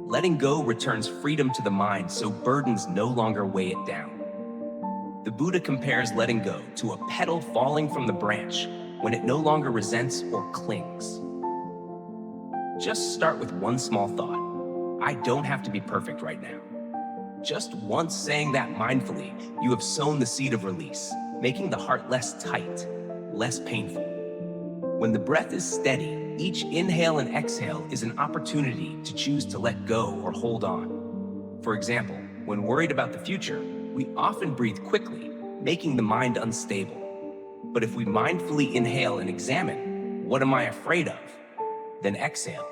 Letting go returns freedom to the mind so burdens no longer weigh it down. The Buddha compares letting go to a petal falling from the branch when it no longer resents or clings. Just start with one small thought. I don't have to be perfect right now. Just once saying that mindfully, you have sown the seed of release, making the heart less tight, less painful. When the breath is steady, each inhale and exhale is an opportunity to choose to let go or hold on. For example, when worried about the future, we often breathe quickly, making the mind unstable. But if we mindfully inhale and examine, what am I afraid of? Then exhale.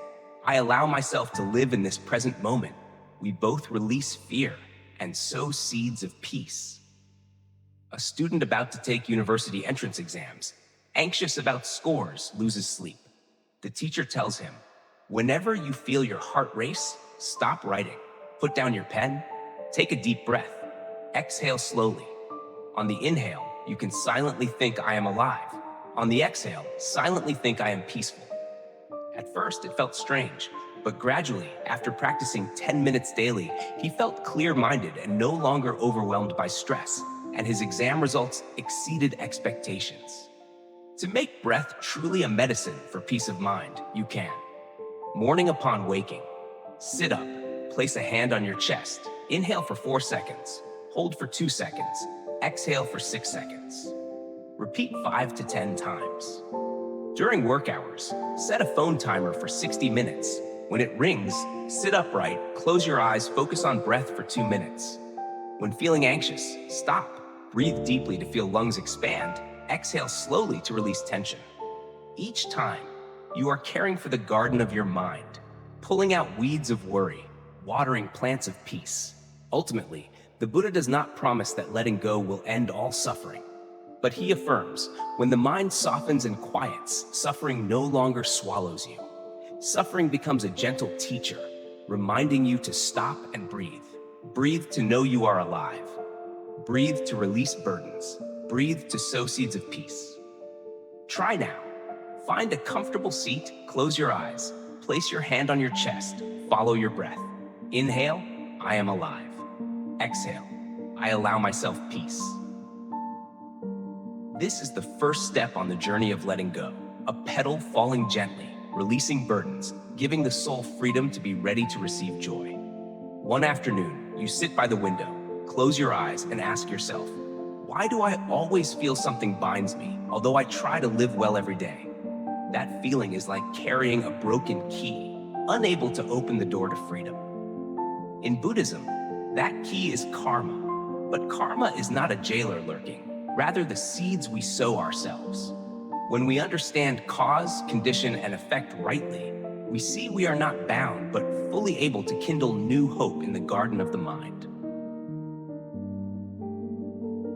I allow myself to live in this present moment. We both release fear and sow seeds of peace. A student about to take university entrance exams, anxious about scores, loses sleep. The teacher tells him, whenever you feel your heart race, stop writing. Put down your pen, take a deep breath, exhale slowly. On the inhale, you can silently think I am alive. On the exhale, silently think I am peaceful. At first, it felt strange, but gradually, after practicing 10 minutes daily, he felt clear-minded and no longer overwhelmed by stress, and his exam results exceeded expectations. To make breath truly a medicine for peace of mind, you can. Morning upon waking, sit up, place a hand on your chest, inhale for 4 seconds, hold for 2 seconds, exhale for 6 seconds. Repeat 5 to 10 times. During work hours, set a phone timer for 60 minutes. When it rings, sit upright, close your eyes, focus on breath for 2 minutes. When feeling anxious, stop. Breathe deeply to feel lungs expand. Exhale slowly to release tension. Each time, you are caring for the garden of your mind, pulling out weeds of worry, watering plants of peace. Ultimately, the Buddha does not promise that letting go will end all suffering. But he affirms, when the mind softens and quiets, suffering no longer swallows you. Suffering becomes a gentle teacher, reminding you to stop and breathe. Breathe to know you are alive. Breathe to release burdens. Breathe to sow seeds of peace. Try now. Find a comfortable seat, close your eyes, place your hand on your chest, follow your breath. Inhale, I am alive. Exhale, I allow myself peace. This is the first step on the journey of letting go, a petal falling gently, releasing burdens, giving the soul freedom to be ready to receive joy. One afternoon, you sit by the window, close your eyes, and ask yourself, why do I always feel something binds me, although I try to live well every day? That feeling is like carrying a broken key, unable to open the door to freedom. In Buddhism, that key is karma, but karma is not a jailer lurking, rather the seeds we sow ourselves. When we understand cause, condition, and effect rightly, we see we are not bound, but fully able to kindle new hope in the garden of the mind.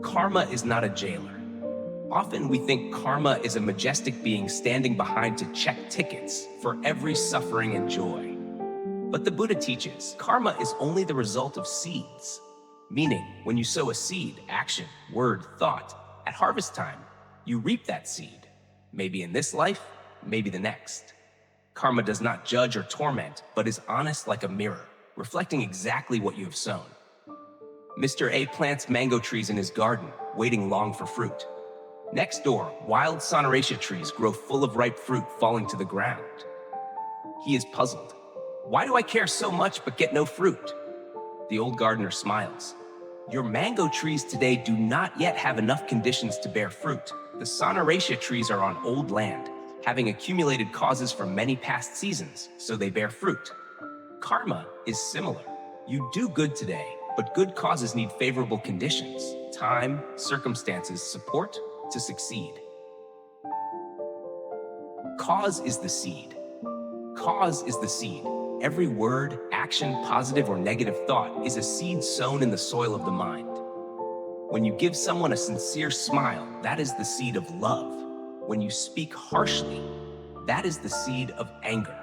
Karma is not a jailer. Often we think karma is a majestic being standing behind to check tickets for every suffering and joy. But the Buddha teaches karma is only the result of seeds. Meaning, when you sow a seed, action, word, thought, at harvest time, you reap that seed. Maybe in this life, maybe the next. Karma does not judge or torment, but is honest like a mirror, reflecting exactly what you have sown. Mr. A plants mango trees in his garden, waiting long for fruit. Next door, wild soneratia trees grow full of ripe fruit falling to the ground. He is puzzled. Why do I care so much but get no fruit? The old gardener smiles. Your mango trees today do not yet have enough conditions to bear fruit. The soneratia trees are on old land, having accumulated causes from many past seasons, so they bear fruit. Karma is similar. You do good today, but good causes need favorable conditions, time, circumstances, support to succeed. Cause is the seed. Cause is the seed. Every word, action, positive or negative thought is a seed sown in the soil of the mind. When you give someone a sincere smile, that is the seed of love. When you speak harshly, that is the seed of anger.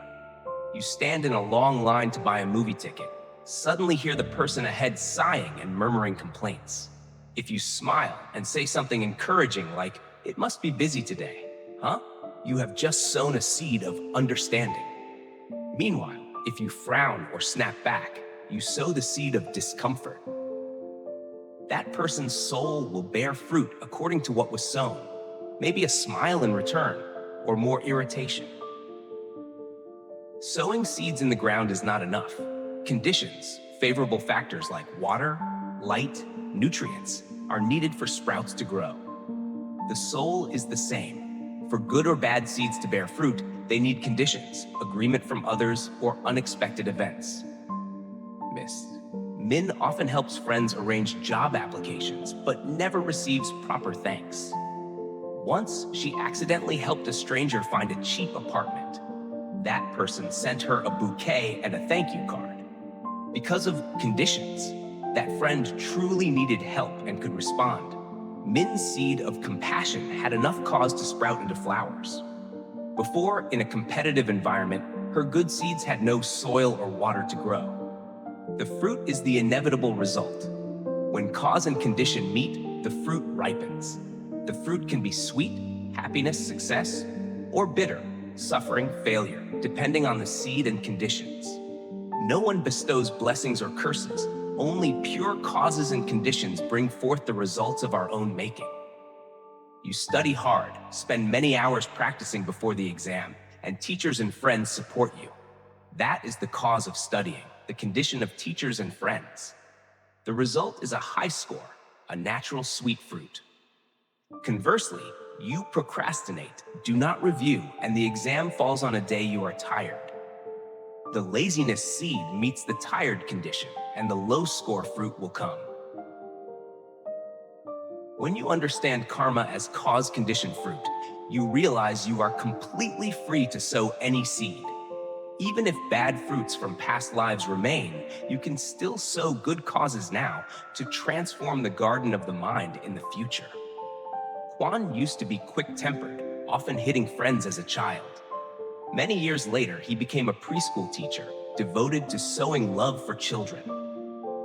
You stand in a long line to buy a movie ticket, suddenly hear the person ahead sighing and murmuring complaints. If you smile and say something encouraging like, "It must be busy today, huh?" You have just sown a seed of understanding. Meanwhile, if you frown or snap back, you sow the seed of discomfort. That person's soul will bear fruit according to what was sown, maybe a smile in return, or more irritation. Sowing seeds in the ground is not enough. Conditions, favorable factors like water, light, nutrients, are needed for sprouts to grow. The soul is the same. For good or bad seeds to bear fruit, they need conditions, agreement from others, or unexpected events. Miss Min often helps friends arrange job applications, but never receives proper thanks. Once, she accidentally helped a stranger find a cheap apartment. That person sent her a bouquet and a thank you card. Because of conditions, that friend truly needed help and could respond. Min's seed of compassion had enough cause to sprout into flowers. Before, in a competitive environment, her good seeds had no soil or water to grow. The fruit is the inevitable result. When cause and condition meet, the fruit ripens. The fruit can be sweet, happiness, success, or bitter, suffering, failure, depending on the seed and conditions. No one bestows blessings or curses. Only pure causes and conditions bring forth the results of our own making. You study hard, spend many hours practicing before the exam, and teachers and friends support you. That is the cause of studying, the condition of teachers and friends. The result is a high score, a natural sweet fruit. Conversely, you procrastinate, do not review, and the exam falls on a day you are tired. The laziness seed meets the tired condition, and the low score fruit will come. When you understand karma as cause-condition fruit, you realize you are completely free to sow any seed. Even if bad fruits from past lives remain, you can still sow good causes now to transform the garden of the mind in the future. Juan used to be quick-tempered, often hitting friends as a child. Many years later, he became a preschool teacher, devoted to sowing love for children.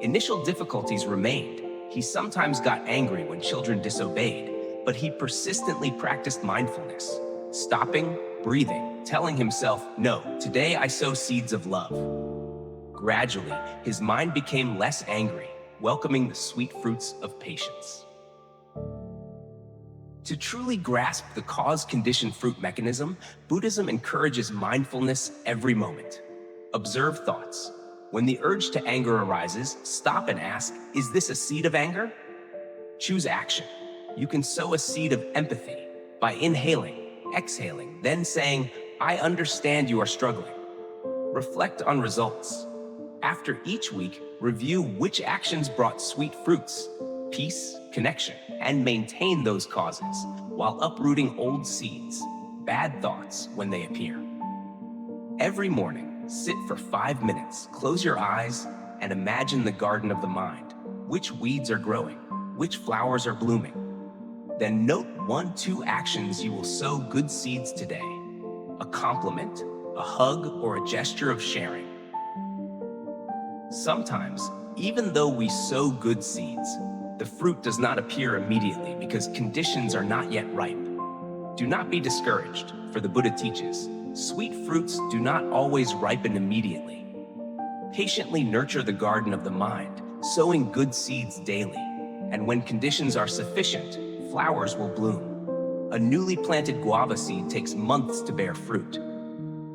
Initial difficulties remained. He sometimes got angry when children disobeyed, but he persistently practiced mindfulness, stopping, breathing, telling himself, "No, today I sow seeds of love." Gradually, his mind became less angry, welcoming the sweet fruits of patience. To truly grasp the cause-condition fruit mechanism, Buddhism encourages mindfulness every moment. Observe thoughts. When the urge to anger arises, stop and ask, is this a seed of anger? Choose action. You can sow a seed of empathy by inhaling, exhaling, then saying, "I understand you are struggling." Reflect on results. After each week, review which actions brought sweet fruits, peace, connection, and maintain those causes while uprooting old seeds, bad thoughts when they appear. Every morning, sit for 5 minutes, close your eyes, and imagine the garden of the mind. Which weeds are growing? Which flowers are blooming? Then note 1-2 actions you will sow good seeds today. A compliment, a hug, or a gesture of sharing. Sometimes, even though we sow good seeds, the fruit does not appear immediately because conditions are not yet ripe. Do not be discouraged, for the Buddha teaches, sweet fruits do not always ripen immediately. Patiently nurture the garden of the mind, sowing good seeds daily, and when conditions are sufficient, flowers will bloom. A newly planted guava seed takes months to bear fruit.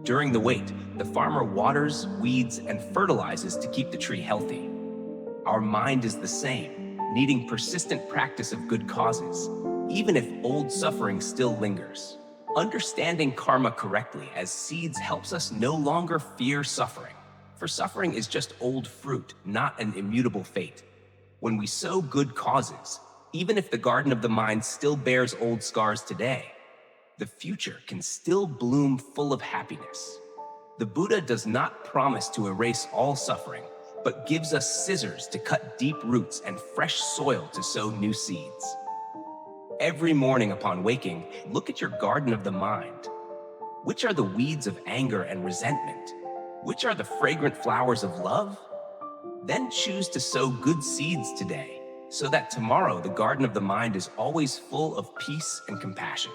During the wait, the farmer waters, weeds, and fertilizes to keep the tree healthy. Our mind is the same, needing persistent practice of good causes, even if old suffering still lingers. Understanding karma correctly as seeds helps us no longer fear suffering, for suffering is just old fruit, not an immutable fate. When we sow good causes, even if the garden of the mind still bears old scars today, the future can still bloom full of happiness. The Buddha does not promise to erase all suffering, but gives us scissors to cut deep roots and fresh soil to sow new seeds. Every morning upon waking, look at your garden of the mind. Which are the weeds of anger and resentment? Which are the fragrant flowers of love? Then choose to sow good seeds today, so that tomorrow the garden of the mind is always full of peace and compassion.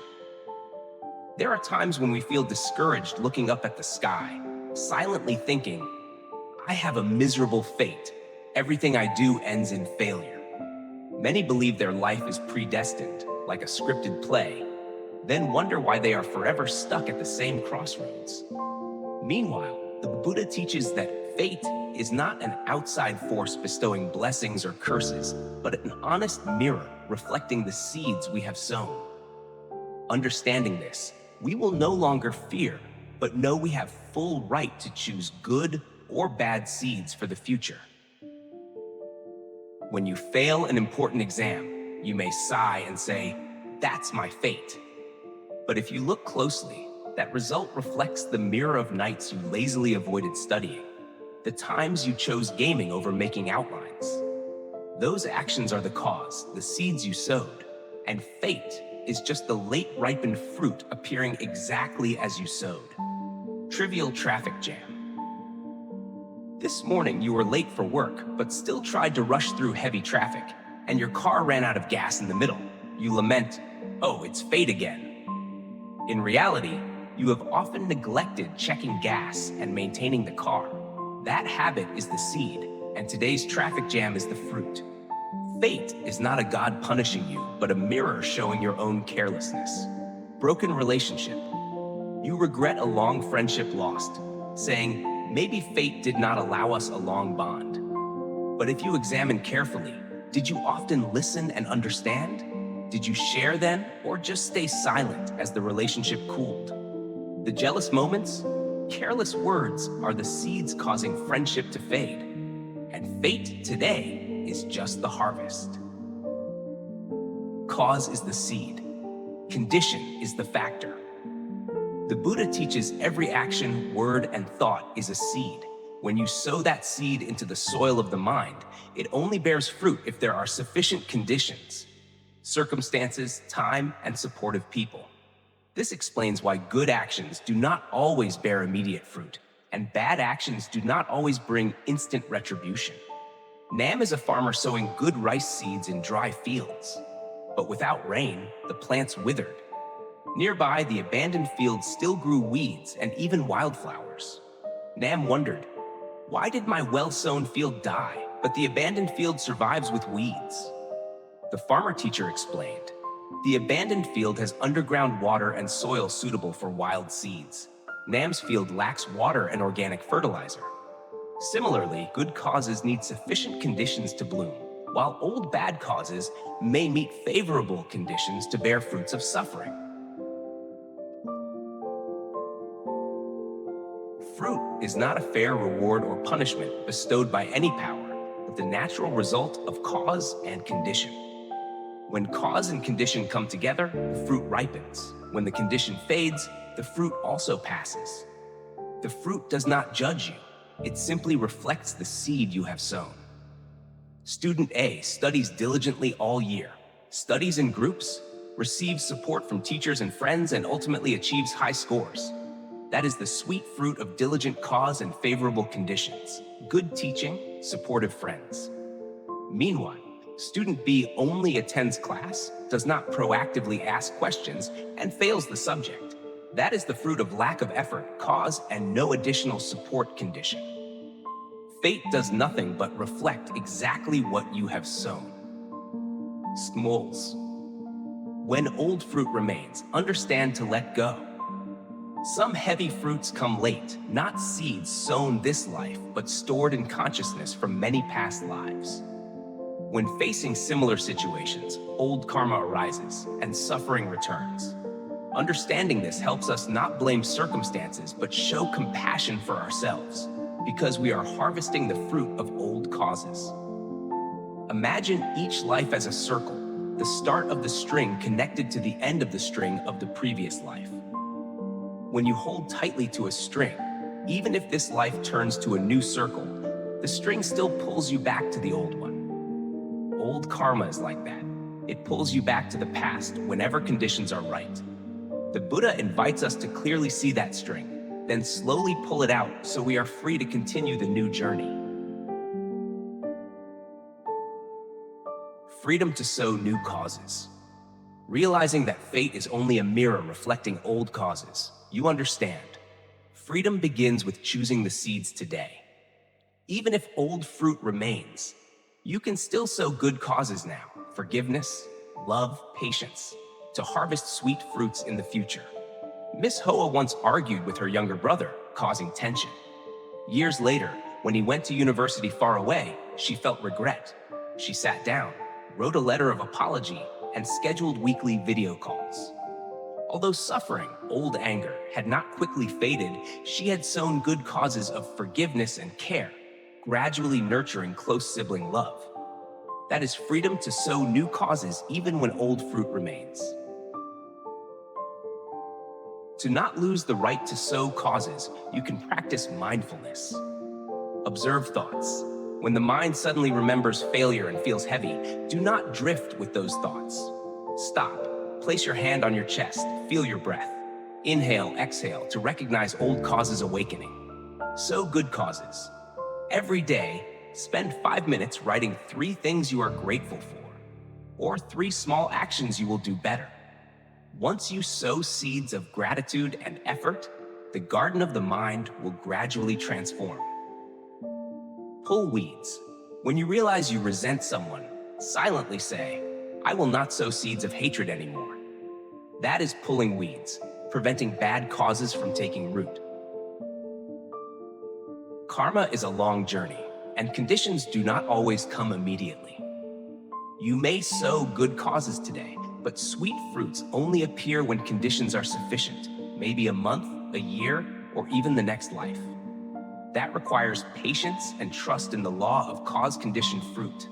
There are times when we feel discouraged looking up at the sky, silently thinking, I have a miserable fate. Everything I do ends in failure. Many believe their life is predestined, like a scripted play, then wonder why they are forever stuck at the same crossroads. Meanwhile, the Buddha teaches that fate is not an outside force bestowing blessings or curses, but an honest mirror reflecting the seeds we have sown. Understanding this, we will no longer fear, but know we have full right to choose good or bad seeds for the future. When you fail an important exam, you may sigh and say, "That's my fate." But if you look closely, that result reflects the mirror of nights you lazily avoided studying, the times you chose gaming over making outlines. Those actions are the cause, the seeds you sowed, and fate is just the late ripened fruit appearing exactly as you sowed. Trivial traffic jam. This morning you were late for work, but still tried to rush through heavy traffic, and your car ran out of gas in the middle. You lament, "Oh, it's fate again." In reality, you have often neglected checking gas and maintaining the car. That habit is the seed, and today's traffic jam is the fruit. Fate is not a God punishing you, but a mirror showing your own carelessness. Broken relationship. You regret a long friendship lost, saying, maybe fate did not allow us a long bond. But if you examine carefully, did you often listen and understand? Did you share then, or just stay silent as the relationship cooled? The jealous moments? Careless words are the seeds causing friendship to fade. And fate today is just the harvest. Cause is the seed. Condition is the factor. The Buddha teaches every action, word, and thought is a seed. When you sow that seed into the soil of the mind, it only bears fruit if there are sufficient conditions, circumstances, time, and supportive people. This explains why good actions do not always bear immediate fruit, and bad actions do not always bring instant retribution. Nam is a farmer sowing good rice seeds in dry fields, but without rain, the plants withered. Nearby, the abandoned field still grew weeds and even wildflowers. Nam wondered, why did my well-sown field die, but the abandoned field survives with weeds? The farmer teacher explained, the abandoned field has underground water and soil suitable for wild seeds. Nam's field lacks water and organic fertilizer. Similarly, good causes need sufficient conditions to bloom, while old bad causes may meet favorable conditions to bear fruits of suffering. Fruit is not a fair reward or punishment bestowed by any power, but the natural result of cause and condition. When cause and condition come together, the fruit ripens. When the condition fades, the fruit also passes. The fruit does not judge you. It simply reflects the seed you have sown. Student A studies diligently all year, studies in groups, receives support from teachers and friends, and ultimately achieves high scores. That is the sweet fruit of diligent cause and favorable conditions, good teaching, supportive friends. Meanwhile, student B only attends class, does not proactively ask questions, and fails the subject. That is the fruit of lack of effort, cause, and no additional support condition. Fate does nothing but reflect exactly what you have sown. Smoles. When old fruit remains, understand to let go. Some heavy fruits come late, not seeds sown this life, but stored in consciousness from many past lives. When facing similar situations, old karma arises and suffering returns. Understanding this helps us not blame circumstances, but show compassion for ourselves, because we are harvesting the fruit of old causes. Imagine each life as a circle, the start of the string connected to the end of the string of the previous life. When you hold tightly to a string, even if this life turns to a new circle, the string still pulls you back to the old one. Old karma is like that. It pulls you back to the past whenever conditions are right. The Buddha invites us to clearly see that string, then slowly pull it out so we are free to continue the new journey. Freedom to sow new causes. Realizing that fate is only a mirror reflecting old causes, you understand. Freedom begins with choosing the seeds today. Even if old fruit remains, you can still sow good causes now, forgiveness, love, patience, to harvest sweet fruits in the future. Miss Hoa once argued with her younger brother, causing tension. Years later, when he went to university far away, she felt regret. She sat down, wrote a letter of apology, and scheduled weekly video calls. Although suffering, old anger, had not quickly faded, she had sown good causes of forgiveness and care, gradually nurturing close sibling love. That is freedom to sow new causes even when old fruit remains. To not lose the right to sow causes, you can practice mindfulness. Observe thoughts. When the mind suddenly remembers failure and feels heavy, do not drift with those thoughts. Stop. Place your hand on your chest, feel your breath. Inhale, exhale to recognize old causes awakening. Sow good causes. Every day, spend 5 minutes writing 3 things you are grateful for, or 3 small actions you will do better. Once you sow seeds of gratitude and effort, the garden of the mind will gradually transform. Pull weeds. When you realize you resent someone, silently say, "I will not sow seeds of hatred anymore." That is pulling weeds, preventing bad causes from taking root. Karma is a long journey, and conditions do not always come immediately. You may sow good causes today, but sweet fruits only appear when conditions are sufficient, maybe a month, a year, or even the next life. That requires patience and trust in the law of cause-conditioned fruit.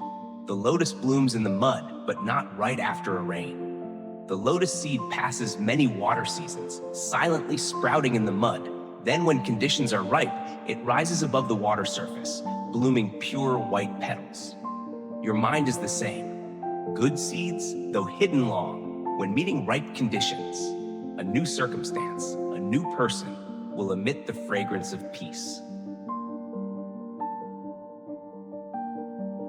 The lotus blooms in the mud, but not right after a rain. The lotus seed passes many water seasons, silently sprouting in the mud. Then when conditions are ripe, it rises above the water surface, blooming pure white petals. Your mind is the same. Good seeds, though hidden long, when meeting ripe conditions, a new circumstance, a new person, will emit the fragrance of peace.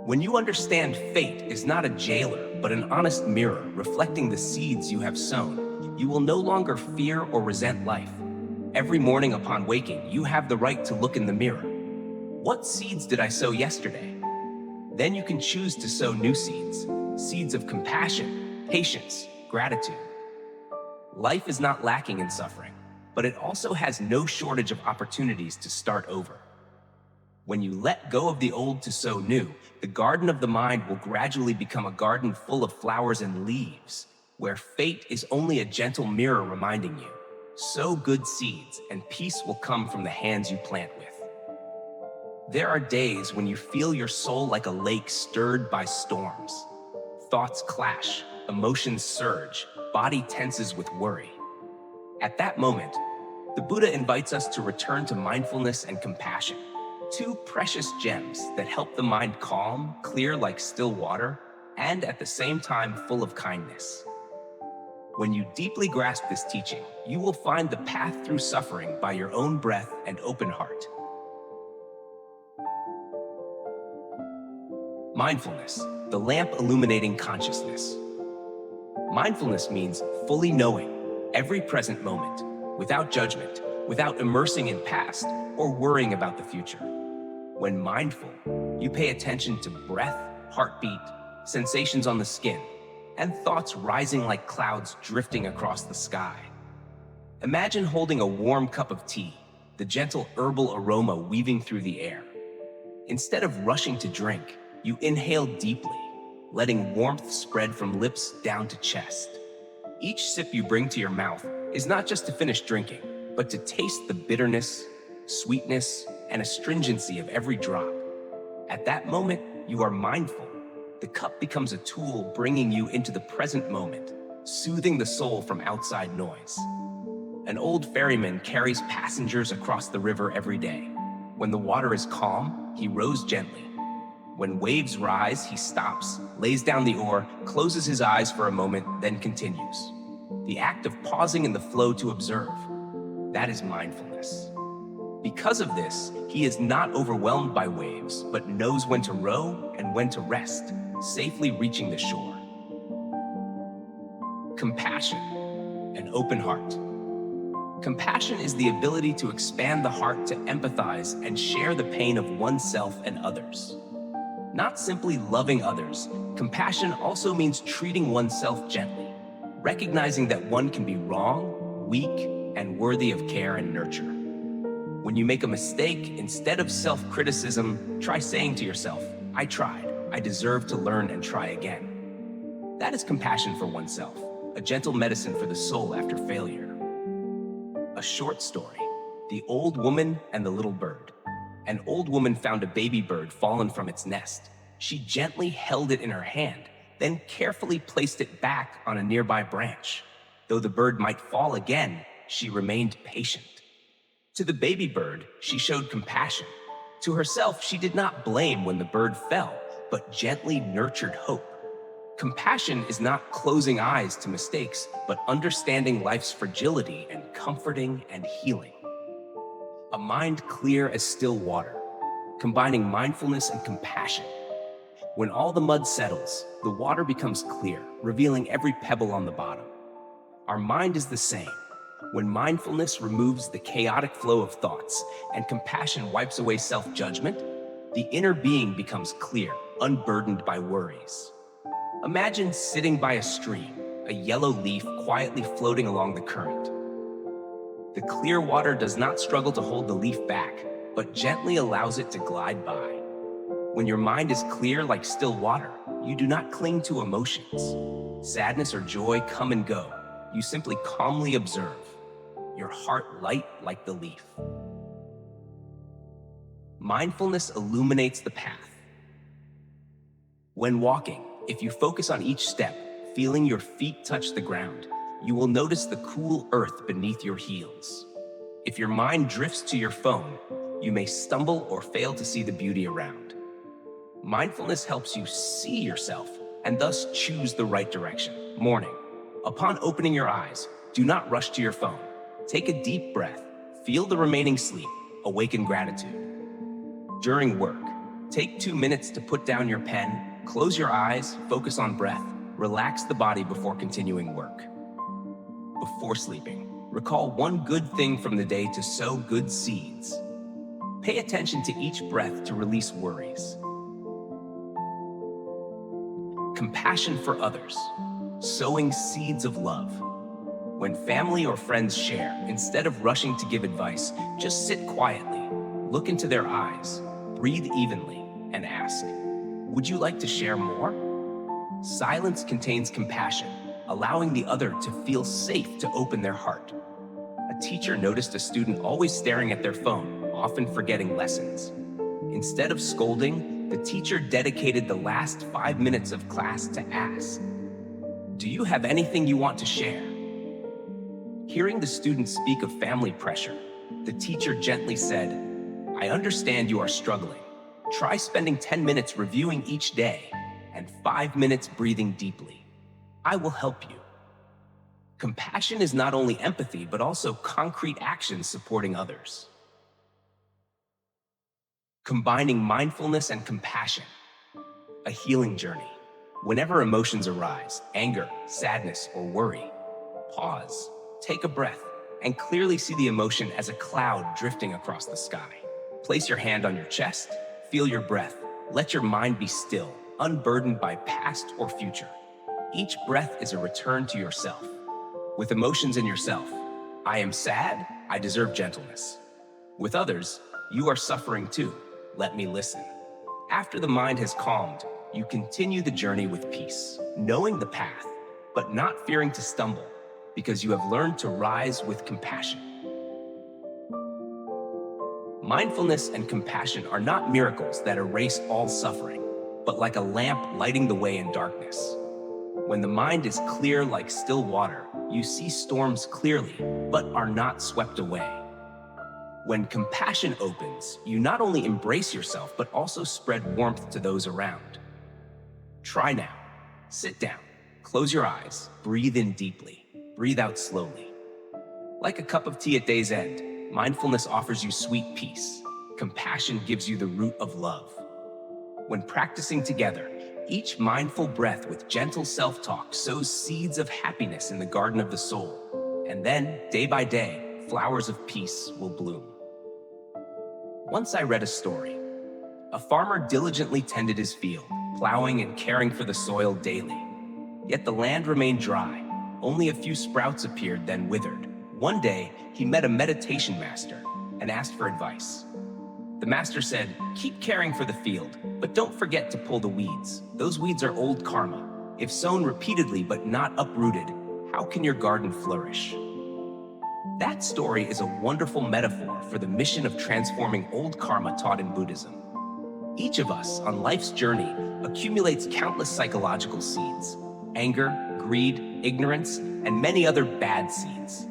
When you understand fate is not a jailer, but an honest mirror reflecting the seeds you have sown, you will no longer fear or resent life. Every morning upon waking, you have the right to look in the mirror. What seeds did I sow yesterday? Then you can choose to sow new seeds, seeds of compassion, patience, gratitude. Life is not lacking in suffering, but it also has no shortage of opportunities to start over. When you let go of the old to sow new, the garden of the mind will gradually become a garden full of flowers and leaves, where fate is only a gentle mirror reminding you, sow good seeds and peace will come from the hands you plant with. There are days when you feel your soul like a lake stirred by storms. Thoughts clash, emotions surge, body tenses with worry. At that moment, the Buddha invites us to return to mindfulness and compassion. 2 precious gems that help the mind calm, clear like still water, and at the same time full of kindness. When you deeply grasp this teaching, you will find the path through suffering by your own breath and open heart. Mindfulness, the lamp illuminating consciousness. Mindfulness means fully knowing every present moment, without judgment, without immersing in past or worrying about the future. When mindful, you pay attention to breath, heartbeat, sensations on the skin, and thoughts rising like clouds drifting across the sky. Imagine holding a warm cup of tea, the gentle herbal aroma weaving through the air. Instead of rushing to drink, you inhale deeply, letting warmth spread from lips down to chest. Each sip you bring to your mouth is not just to finish drinking, but to taste the bitterness, sweetness, and astringency of every drop. At that moment, you are mindful. The cup becomes a tool bringing you into the present moment, soothing the soul from outside noise. An old ferryman carries passengers across the river every day. When the water is calm, he rows gently. When waves rise, he stops, lays down the oar, closes his eyes for a moment, then continues. The act of pausing in the flow to observe, that is mindfulness. Because of this, he is not overwhelmed by waves, but knows when to row and when to rest, safely reaching the shore. Compassion, an open heart. Compassion is the ability to expand the heart to empathize and share the pain of oneself and others. Not simply loving others, compassion also means treating oneself gently, recognizing that one can be wrong, weak, and worthy of care and nurture. When you make a mistake, instead of self-criticism, try saying to yourself, "I tried. I deserve to learn and try again." That is compassion for oneself, a gentle medicine for the soul after failure. A short story, The Old Woman and the Little Bird. An old woman found a baby bird fallen from its nest. She gently held it in her hand, then carefully placed it back on a nearby branch. Though the bird might fall again, she remained patient. To the baby bird, she showed compassion. To herself, she did not blame when the bird fell, but gently nurtured hope. Compassion is not closing eyes to mistakes, but understanding life's fragility and comforting and healing. A mind clear as still water, combining mindfulness and compassion. When all the mud settles, the water becomes clear, revealing every pebble on the bottom. Our mind is the same. When mindfulness removes the chaotic flow of thoughts and compassion wipes away self-judgment, the inner being becomes clear, unburdened by worries. Imagine sitting by a stream, a yellow leaf quietly floating along the current. The clear water does not struggle to hold the leaf back, but gently allows it to glide by. When your mind is clear like still water, you do not cling to emotions. Sadness or joy come and go. You simply calmly observe, your heart light like the leaf. Mindfulness illuminates the path. When walking, if you focus on each step, feeling your feet touch the ground, you will notice the cool earth beneath your heels. If your mind drifts to your phone, you may stumble or fail to see the beauty around. Mindfulness helps you see yourself and thus choose the right direction. Morning. Upon opening your eyes, do not rush to your phone. Take a deep breath, feel the remaining sleep, awaken gratitude. During work, take 2 minutes to put down your pen, close your eyes, focus on breath, relax the body before continuing work. Before sleeping, recall one good thing from the day to sow good seeds. Pay attention to each breath to release worries. Compassion for others, sowing seeds of love. When family or friends share, instead of rushing to give advice, just sit quietly, look into their eyes, breathe evenly, and ask, "Would you like to share more?" Silence contains compassion, allowing the other to feel safe to open their heart. A teacher noticed a student always staring at their phone, often forgetting lessons. Instead of scolding, the teacher dedicated the last 5 minutes of class to ask, "Do you have anything you want to share?" Hearing the student speak of family pressure, the teacher gently said, "I understand you are struggling. Try spending 10 minutes reviewing each day and 5 minutes breathing deeply. I will help you." Compassion is not only empathy, but also concrete actions supporting others. Combining mindfulness and compassion, a healing journey. Whenever emotions arise, anger, sadness, or worry, pause, take a breath, and clearly see the emotion as a cloud drifting across the sky. Place your hand on your chest, feel your breath, let your mind be still, unburdened by past or future. Each breath is a return to yourself. With emotions in yourself, I am sad, I deserve gentleness. With others, you are suffering too, let me listen. After the mind has calmed, you continue the journey with peace, knowing the path, but not fearing to stumble, because you have learned to rise with compassion. Mindfulness and compassion are not miracles that erase all suffering, but like a lamp lighting the way in darkness. When the mind is clear like still water, you see storms clearly, but are not swept away. When compassion opens, you not only embrace yourself, but also spread warmth to those around. Try now. Sit down, close your eyes, breathe in deeply, breathe out slowly. Like a cup of tea at day's end, mindfulness offers you sweet peace. Compassion gives you the root of love. When practicing together, each mindful breath with gentle self-talk sows seeds of happiness in the garden of the soul. And then, day by day, flowers of peace will bloom. Once I read a story. A farmer diligently tended his field, plowing and caring for the soil daily. Yet the land remained dry. Only a few sprouts appeared, then withered. One day, he met a meditation master and asked for advice. The master said, "Keep caring for the field, but don't forget to pull the weeds. Those weeds are old karma. If sown repeatedly but not uprooted, how can your garden flourish?" That story is a wonderful metaphor for the mission of transforming old karma taught in Buddhism. Each of us on life's journey accumulates countless psychological seeds: anger, greed, ignorance, and many other bad seeds.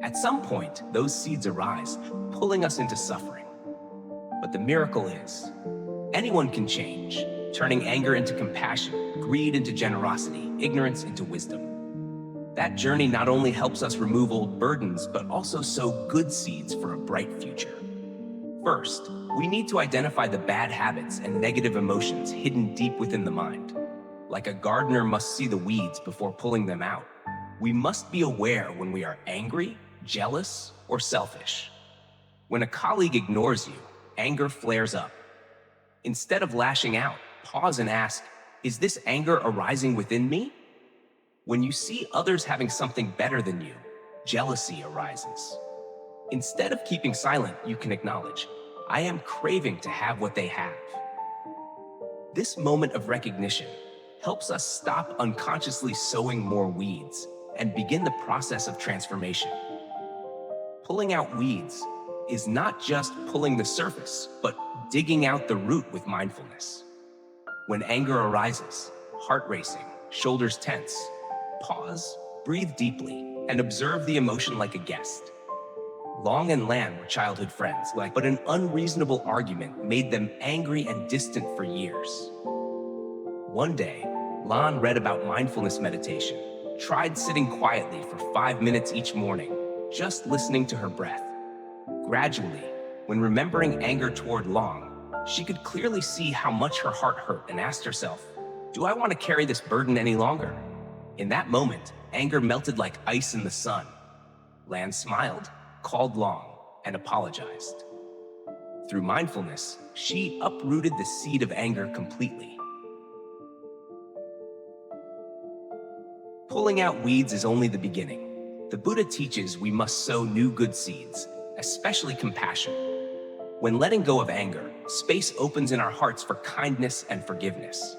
At some point, those seeds arise, pulling us into suffering. But the miracle is, anyone can change, turning anger into compassion, greed into generosity, ignorance into wisdom. That journey not only helps us remove old burdens, but also sow good seeds for a bright future. First, we need to identify the bad habits and negative emotions hidden deep within the mind. Like a gardener must see the weeds before pulling them out, we must be aware when we are angry, jealous, or selfish. When a colleague ignores you, anger flares up. Instead of lashing out, pause and ask, is this anger arising within me? When you see others having something better than you, jealousy arises. Instead of keeping silent, you can acknowledge, I am craving to have what they have. This moment of recognition helps us stop unconsciously sowing more weeds and begin the process of transformation. Pulling out weeds is not just pulling the surface, but digging out the root with mindfulness. When anger arises, heart racing, shoulders tense, pause, breathe deeply, and observe the emotion like a guest. Long and Lan were childhood friends, but an unreasonable argument made them angry and distant for years. One day, Lan read about mindfulness meditation, tried sitting quietly for 5 minutes each morning, just listening to her breath. Gradually, when remembering anger toward Long, she could clearly see how much her heart hurt and asked herself, do I want to carry this burden any longer? In that moment, anger melted like ice in the sun. Lan smiled, called Long, and apologized. Through mindfulness, she uprooted the seed of anger completely. Pulling out weeds is only the beginning. The Buddha teaches we must sow new good seeds, especially compassion. When letting go of anger, space opens in our hearts for kindness and forgiveness.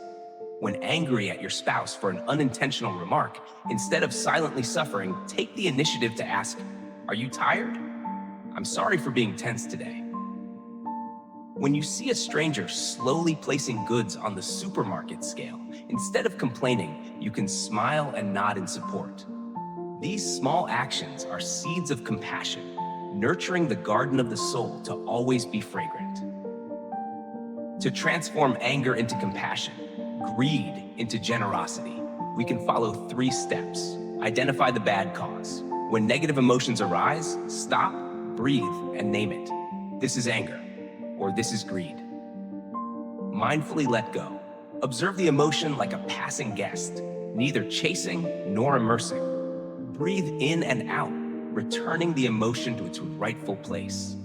When angry at your spouse for an unintentional remark, instead of silently suffering, take the initiative to ask, are you tired? I'm sorry for being tense today. When you see a stranger slowly placing goods on the supermarket scale, instead of complaining, you can smile and nod in support. These small actions are seeds of compassion, nurturing the garden of the soul to always be fragrant. To transform anger into compassion, greed into generosity, we can follow 3 steps. Identify the bad cause. When negative emotions arise, stop, breathe, and name it. This is anger, or this is greed. Mindfully let go. Observe the emotion like a passing guest, neither chasing nor immersing. Breathe in and out, returning the emotion to its rightful place.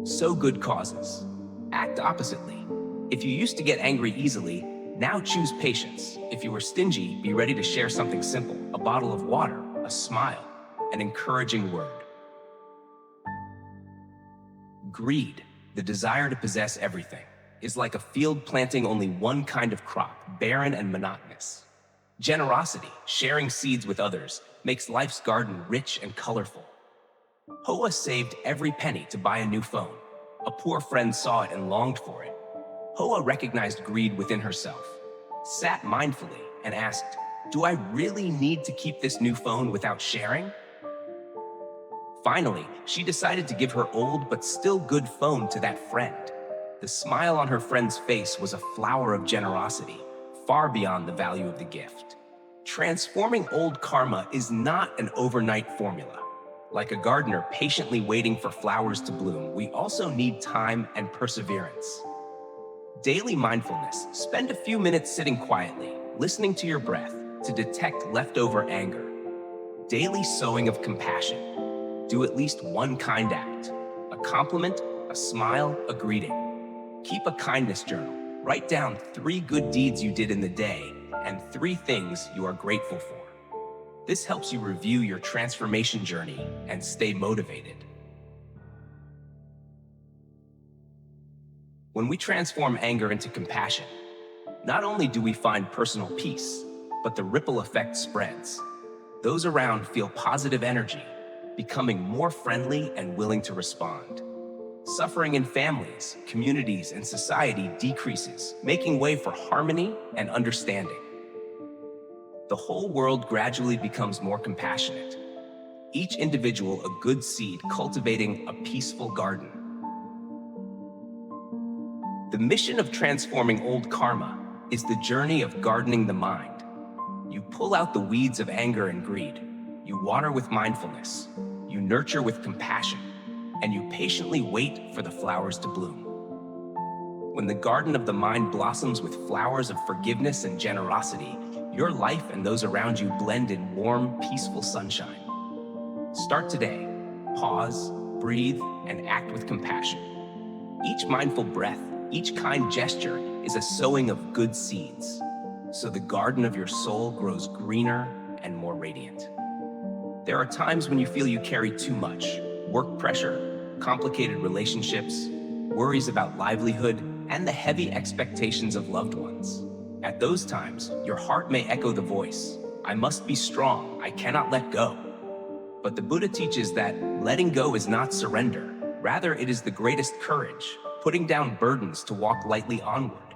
Sow good causes. Act oppositely. If you used to get angry easily, now choose patience. If you were stingy, be ready to share something simple, a bottle of water, a smile, an encouraging word. Greed, the desire to possess everything, is like a field planting only one kind of crop, barren and monotonous. Generosity, sharing seeds with others, makes life's garden rich and colorful. Hoa saved every penny to buy a new phone. A poor friend saw it and longed for it. Hoa recognized greed within herself, sat mindfully, and asked, "Do I really need to keep this new phone without sharing?" Finally, she decided to give her old but still good phone to that friend. The smile on her friend's face was a flower of generosity, far beyond the value of the gift. Transforming old karma is not an overnight formula. Like a gardener patiently waiting for flowers to bloom, we also need time and perseverance. Daily mindfulness. Spend a few minutes sitting quietly, listening to your breath to detect leftover anger. Daily sowing of compassion. Do at least one kind act. A compliment, a smile, a greeting. Keep a kindness journal. Write down 3 good deeds you did in the day and 3 things you are grateful for. This helps you review your transformation journey and stay motivated. When we transform anger into compassion, not only do we find personal peace, but the ripple effect spreads. Those around feel positive energy, becoming more friendly and willing to respond. Suffering in families, communities, and society decreases, making way for harmony and understanding. The whole world gradually becomes more compassionate. Each individual a good seed cultivating a peaceful garden. The mission of transforming old karma is the journey of gardening the mind. You pull out the weeds of anger and greed. You water with mindfulness. You nurture with compassion. And you patiently wait for the flowers to bloom. When the garden of the mind blossoms with flowers of forgiveness and generosity, your life and those around you blend in warm, peaceful sunshine. Start today. Pause, breathe, and act with compassion. Each mindful breath, each kind gesture is a sowing of good seeds, so the garden of your soul grows greener and more radiant. There are times when you feel you carry too much: work pressure, complicated relationships, worries about livelihood, and the heavy expectations of loved ones. At those times, your heart may echo the voice, "I must be strong, I cannot let go." But the Buddha teaches that letting go is not surrender. Rather, it is the greatest courage, putting down burdens to walk lightly onward.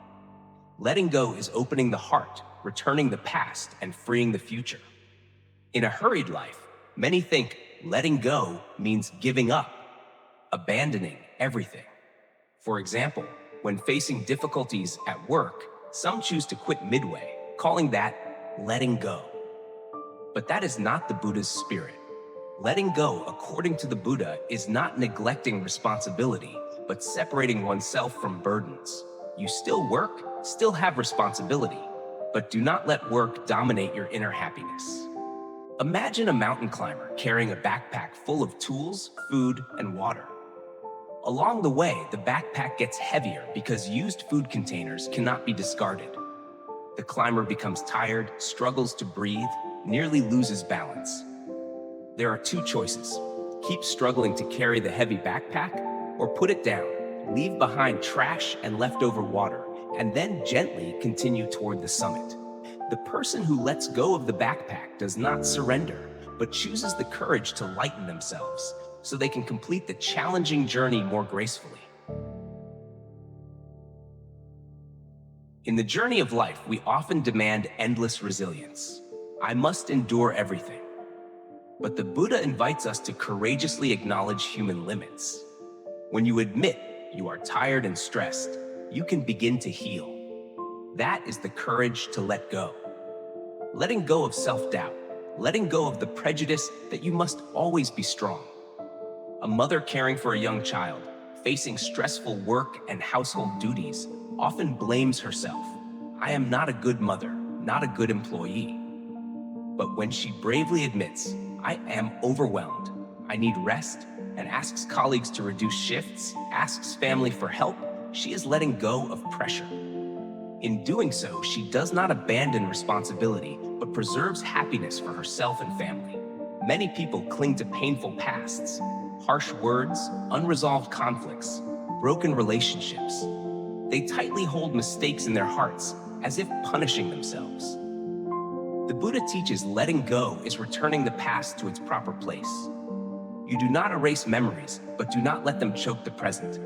Letting go is opening the heart, returning the past, and freeing the future. In a hurried life, many think letting go means giving up, abandoning everything. For example, when facing difficulties at work, some choose to quit midway, calling that letting go. But that is not the Buddha's spirit. Letting go, according to the Buddha, is not neglecting responsibility, but separating oneself from burdens. You still work, still have responsibility, but do not let work dominate your inner happiness. Imagine a mountain climber carrying a backpack full of tools, food, and water. Along the way, the backpack gets heavier because used food containers cannot be discarded. The climber becomes tired, struggles to breathe, nearly loses balance. There are 2 choices: keep struggling to carry the heavy backpack, or put it down, leave behind trash and leftover water, and then gently continue toward the summit. The person who lets go of the backpack does not surrender, but chooses the courage to lighten themselves, so they can complete the challenging journey more gracefully. In the journey of life, we often demand endless resilience. I must endure everything. But the Buddha invites us to courageously acknowledge human limits. When you admit you are tired and stressed, you can begin to heal. That is the courage to let go. Letting go of self-doubt. letting go of the prejudice that you must always be strong. A mother caring for a young child, facing stressful work and household duties, often blames herself. I am not a good mother, not a good employee. But when she bravely admits, I am overwhelmed, I need rest, and asks colleagues to reduce shifts, asks family for help, she is letting go of pressure. In doing so, she does not abandon responsibility, but preserves happiness for herself and family. Many people cling to painful pasts, harsh words, unresolved conflicts, broken relationships. They tightly hold mistakes in their hearts, as if punishing themselves. The Buddha teaches letting go is returning the past to its proper place. You do not erase memories, but do not let them choke the present.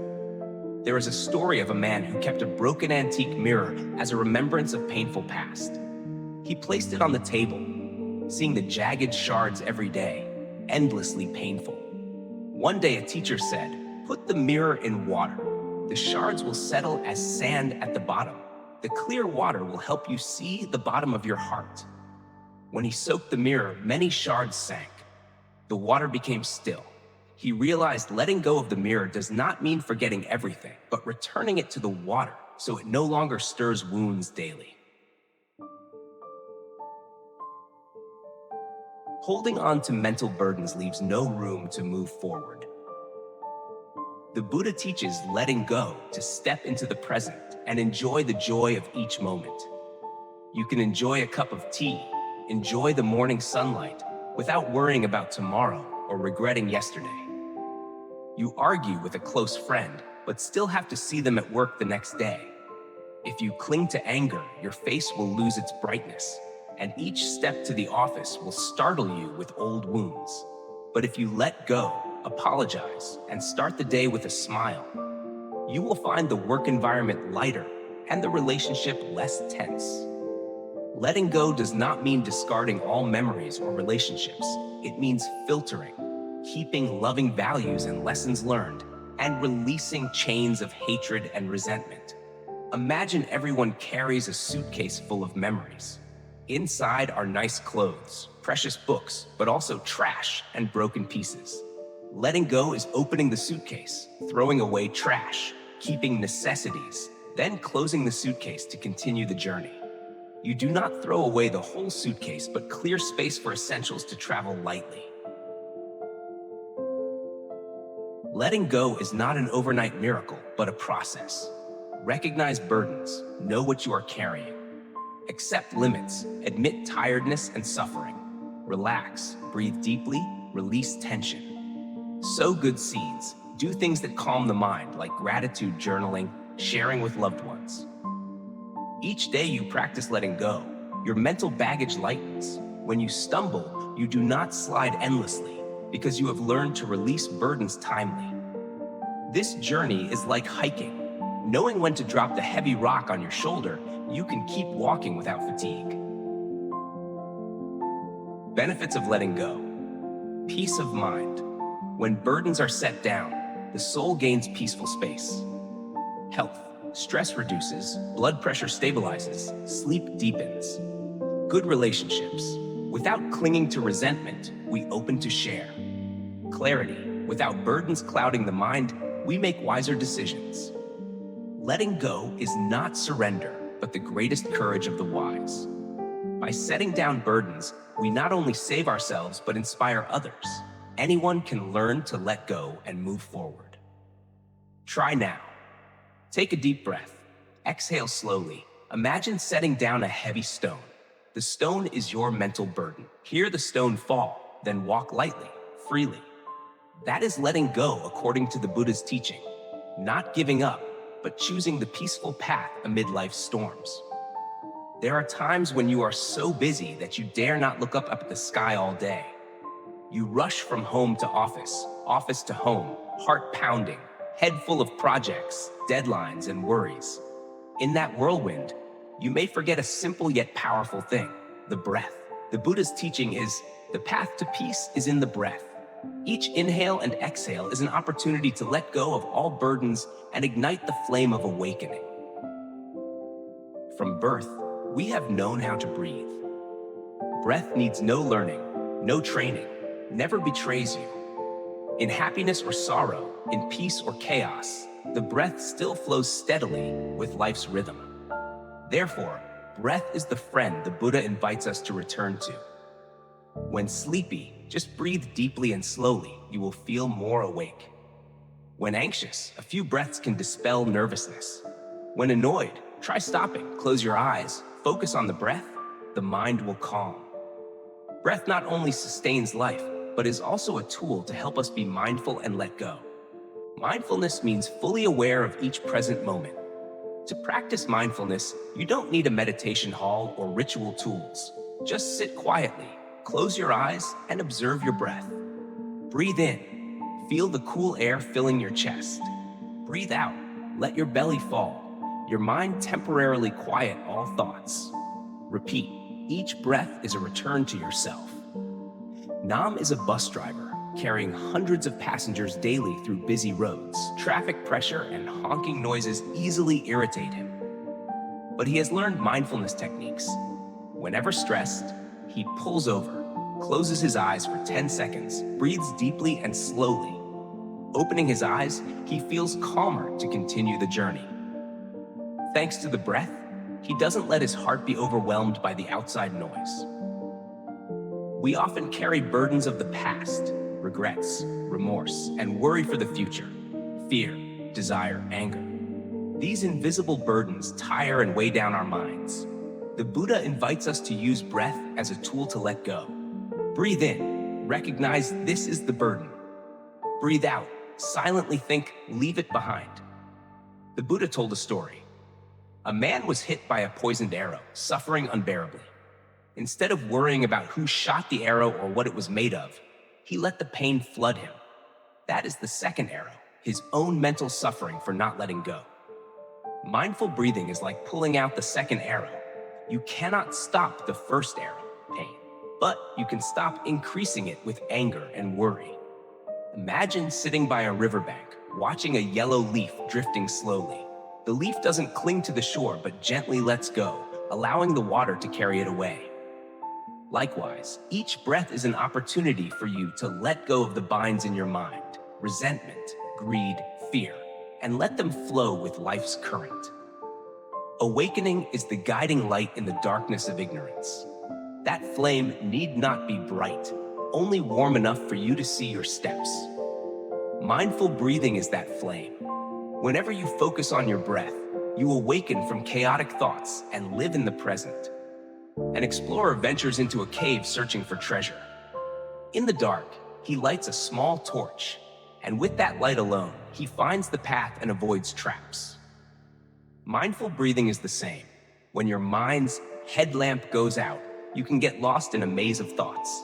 There is a story of a man who kept a broken antique mirror as a remembrance of painful past. He placed it on the table, seeing the jagged shards every day, endlessly painful. One day a teacher said, "Put the mirror in water. The shards will settle as sand at the bottom. The clear water will help you see the bottom of your heart." When he soaked the mirror, many shards sank. The water became still. He realized letting go of the mirror does not mean forgetting everything, but returning it to the water so it no longer stirs wounds daily. Holding on to mental burdens leaves no room to move forward. The Buddha teaches letting go to step into the present and enjoy the joy of each moment. You can enjoy a cup of tea, enjoy the morning sunlight, without worrying about tomorrow or regretting yesterday. You argue with a close friend, but still have to see them at work the next day. If you cling to anger, your face will lose its brightness, and each step to the office will startle you with old wounds. But if you let go, apologize, and start the day with a smile, you will find the work environment lighter and the relationship less tense. Letting go does not mean discarding all memories or relationships. It means filtering, keeping loving values and lessons learned, and releasing chains of hatred and resentment. Imagine everyone carries a suitcase full of memories. Inside are nice clothes, precious books, but also trash and broken pieces. Letting go is opening the suitcase, throwing away trash, keeping necessities, then closing the suitcase to continue the journey. You do not throw away the whole suitcase, but clear space for essentials to travel lightly. Letting go is not an overnight miracle, but a process. Recognize burdens, know what you are carrying. Accept limits, admit tiredness and suffering. Relax, breathe deeply, release tension. Sow good seeds, do things that calm the mind, like gratitude journaling, sharing with loved ones. Each day you practice letting go, your mental baggage lightens. When you stumble, you do not slide endlessly, because you have learned to release burdens timely. This journey is like hiking. Knowing when to drop the heavy rock on your shoulder, you can keep walking without fatigue. Benefits of letting go. Peace of mind. When burdens are set down, the soul gains peaceful space. Health. Stress reduces, blood pressure stabilizes, sleep deepens. Good relationships. Without clinging to resentment, we open to share. Clarity. Without burdens clouding the mind, we make wiser decisions. Letting go is not surrender, but the greatest courage of the wise. By setting down burdens, we not only save ourselves, but inspire others. Anyone can learn to let go and move forward. Try now. Take a deep breath. Exhale slowly. Imagine setting down a heavy stone. The stone is your mental burden. Hear the stone fall, then walk lightly, freely. That is letting go according to the Buddha's teaching. Not giving up, but choosing the peaceful path amid life's storms. There are times when you are so busy that you dare not look up at the sky all day. You rush from home to office, office to home, heart pounding, head full of projects, deadlines, and worries. In that whirlwind, you may forget a simple yet powerful thing, the breath. The Buddha's teaching is, the path to peace is in the breath. Each inhale and exhale is an opportunity to let go of all burdens and ignite the flame of awakening. From birth, we have known how to breathe. Breath needs no learning, no training, never betrays you. In happiness or sorrow, in peace or chaos, the breath still flows steadily with life's rhythm. Therefore, breath is the friend the Buddha invites us to return to. When sleepy, just breathe deeply and slowly, you will feel more awake. When anxious, a few breaths can dispel nervousness. When annoyed, try stopping, close your eyes, focus on the breath, the mind will calm. Breath not only sustains life, but is also a tool to help us be mindful and let go. Mindfulness means fully aware of each present moment. To practice mindfulness, you don't need a meditation hall or ritual tools. Just sit quietly, close your eyes, and observe your breath. Breathe in, feel the cool air filling your chest. Breathe out, let your belly fall. Your mind temporarily quiet all thoughts. Repeat, each breath is a return to yourself. Nam is a bus driver, carrying hundreds of passengers daily through busy roads. Traffic pressure and honking noises easily irritate him. But he has learned mindfulness techniques. Whenever stressed, he pulls over, closes his eyes for 10 seconds, breathes deeply and slowly. Opening his eyes, he feels calmer to continue the journey. Thanks to the breath, he doesn't let his heart be overwhelmed by the outside noise. We often carry burdens of the past, regrets, remorse, and worry for the future, fear, desire, anger. These invisible burdens tire and weigh down our minds. The Buddha invites us to use breath as a tool to let go. Breathe in, recognize this is the burden. Breathe out, silently think, leave it behind. The Buddha told a story. A man was hit by a poisoned arrow, suffering unbearably. Instead of worrying about who shot the arrow or what it was made of, he let the pain flood him. That is the second arrow, his own mental suffering for not letting go. Mindful breathing is like pulling out the second arrow. You cannot stop the first arrow, pain, but you can stop increasing it with anger and worry. Imagine sitting by a riverbank, watching a yellow leaf drifting slowly. The leaf doesn't cling to the shore, but gently lets go, allowing the water to carry it away. Likewise, each breath is an opportunity for you to let go of the binds in your mind, resentment, greed, fear, and let them flow with life's current. Awakening is the guiding light in the darkness of ignorance. That flame need not be bright, only warm enough for you to see your steps. Mindful breathing is that flame. Whenever you focus on your breath, you awaken from chaotic thoughts and live in the present. An explorer ventures into a cave searching for treasure. In the dark, he lights a small torch, and with that light alone, he finds the path and avoids traps. Mindful breathing is the same. When your mind's headlamp goes out, you can get lost in a maze of thoughts.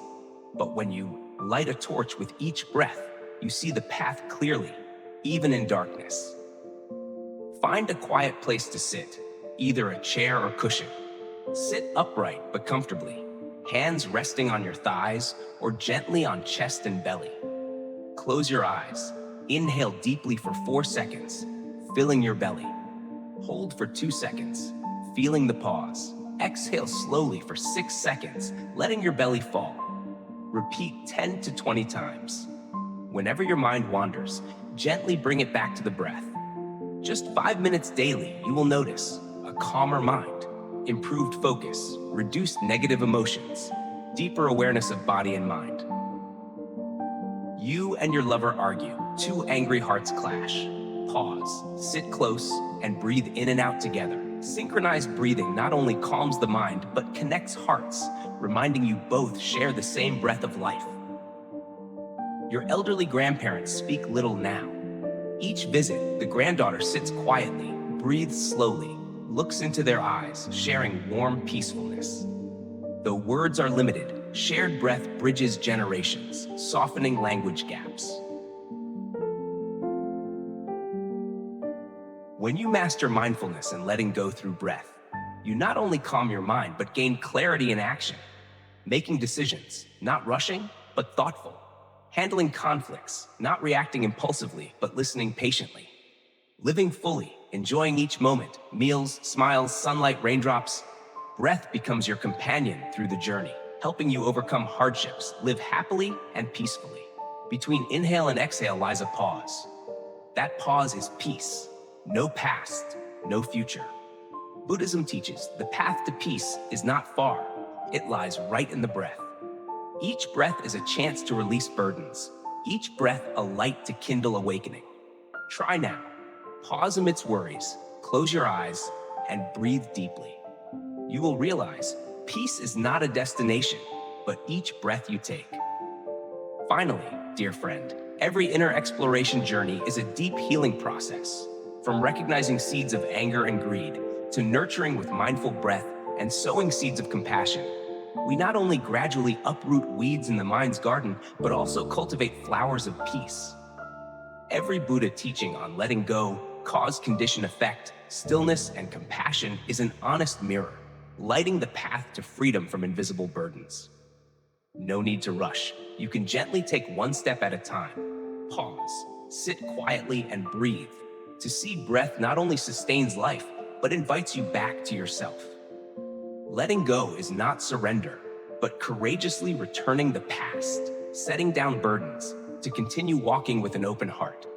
But when you light a torch with each breath, you see the path clearly, even in darkness. Find a quiet place to sit, either a chair or cushion. Sit upright but comfortably, hands resting on your thighs or gently on chest and belly. Close your eyes. Inhale deeply for 4 seconds, filling your belly. Hold for 2 seconds, feeling the pause. Exhale slowly for 6 seconds, letting your belly fall. Repeat 10 to 20 times. Whenever your mind wanders, gently bring it back to the breath. Just 5 minutes daily, you will notice a calmer mind, improved focus, reduced negative emotions, deeper awareness of body and mind. You and your lover argue, 2 angry hearts clash. Pause, sit close, and breathe in and out together. Synchronized breathing not only calms the mind, but connects hearts, reminding you both share the same breath of life. Your elderly grandparents speak little now. Each visit, the granddaughter sits quietly, breathes slowly, looks into their eyes, sharing warm peacefulness. Though words are limited, shared breath bridges generations, softening language gaps. When you master mindfulness and letting go through breath, you not only calm your mind, but gain clarity in action, making decisions, not rushing, but thoughtful, handling conflicts, not reacting impulsively, but listening patiently, living fully, enjoying each moment, meals, smiles, sunlight, raindrops. Breath becomes your companion through the journey, helping you overcome hardships, live happily and peacefully. Between inhale and exhale lies a pause. That pause is peace. No past, no future. Buddhism teaches the path to peace is not far. It lies right in the breath. Each breath is a chance to release burdens. Each breath a light to kindle awakening. Try now. Pause amidst worries, close your eyes, and breathe deeply. You will realize peace is not a destination, but each breath you take. Finally, dear friend, every inner exploration journey is a deep healing process. From recognizing seeds of anger and greed, to nurturing with mindful breath and sowing seeds of compassion, we not only gradually uproot weeds in the mind's garden, but also cultivate flowers of peace. Every Buddha teaching on letting go, cause, condition, effect, stillness, and compassion is an honest mirror, lighting the path to freedom from invisible burdens. No need to rush. You can gently take one step at a time. Pause, sit quietly, and breathe. To see breath not only sustains life, but invites you back to yourself. Letting go is not surrender, but courageously returning the past, setting down burdens, to continue walking with an open heart.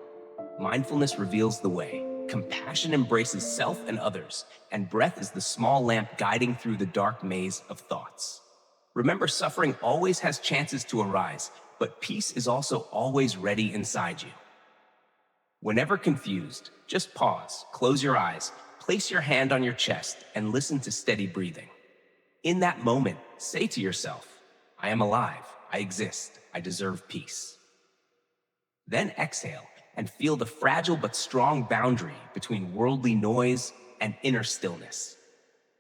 Mindfulness reveals the way. Compassion embraces self and others, and breath is the small lamp guiding through the dark maze of thoughts. Remember, suffering always has chances to arise, but peace is also always ready inside you. Whenever confused, just pause, close your eyes, place your hand on your chest, and listen to steady breathing. In that moment, say to yourself, I am alive, I exist, I deserve peace. Then exhale and feel the fragile but strong boundary between worldly noise and inner stillness.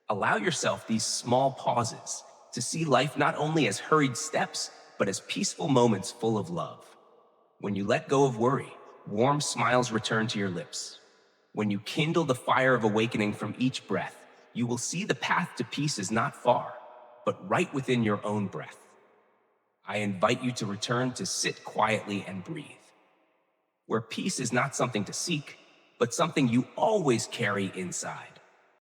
Allow yourself these small pauses to see life not only as hurried steps, but as peaceful moments full of love. When you let go of worry, warm smiles return to your lips. When you kindle the fire of awakening from each breath, you will see the path to peace is not far, but right within your own breath. I invite you to return to sit quietly and breathe, where peace is not something to seek, but something you always carry inside.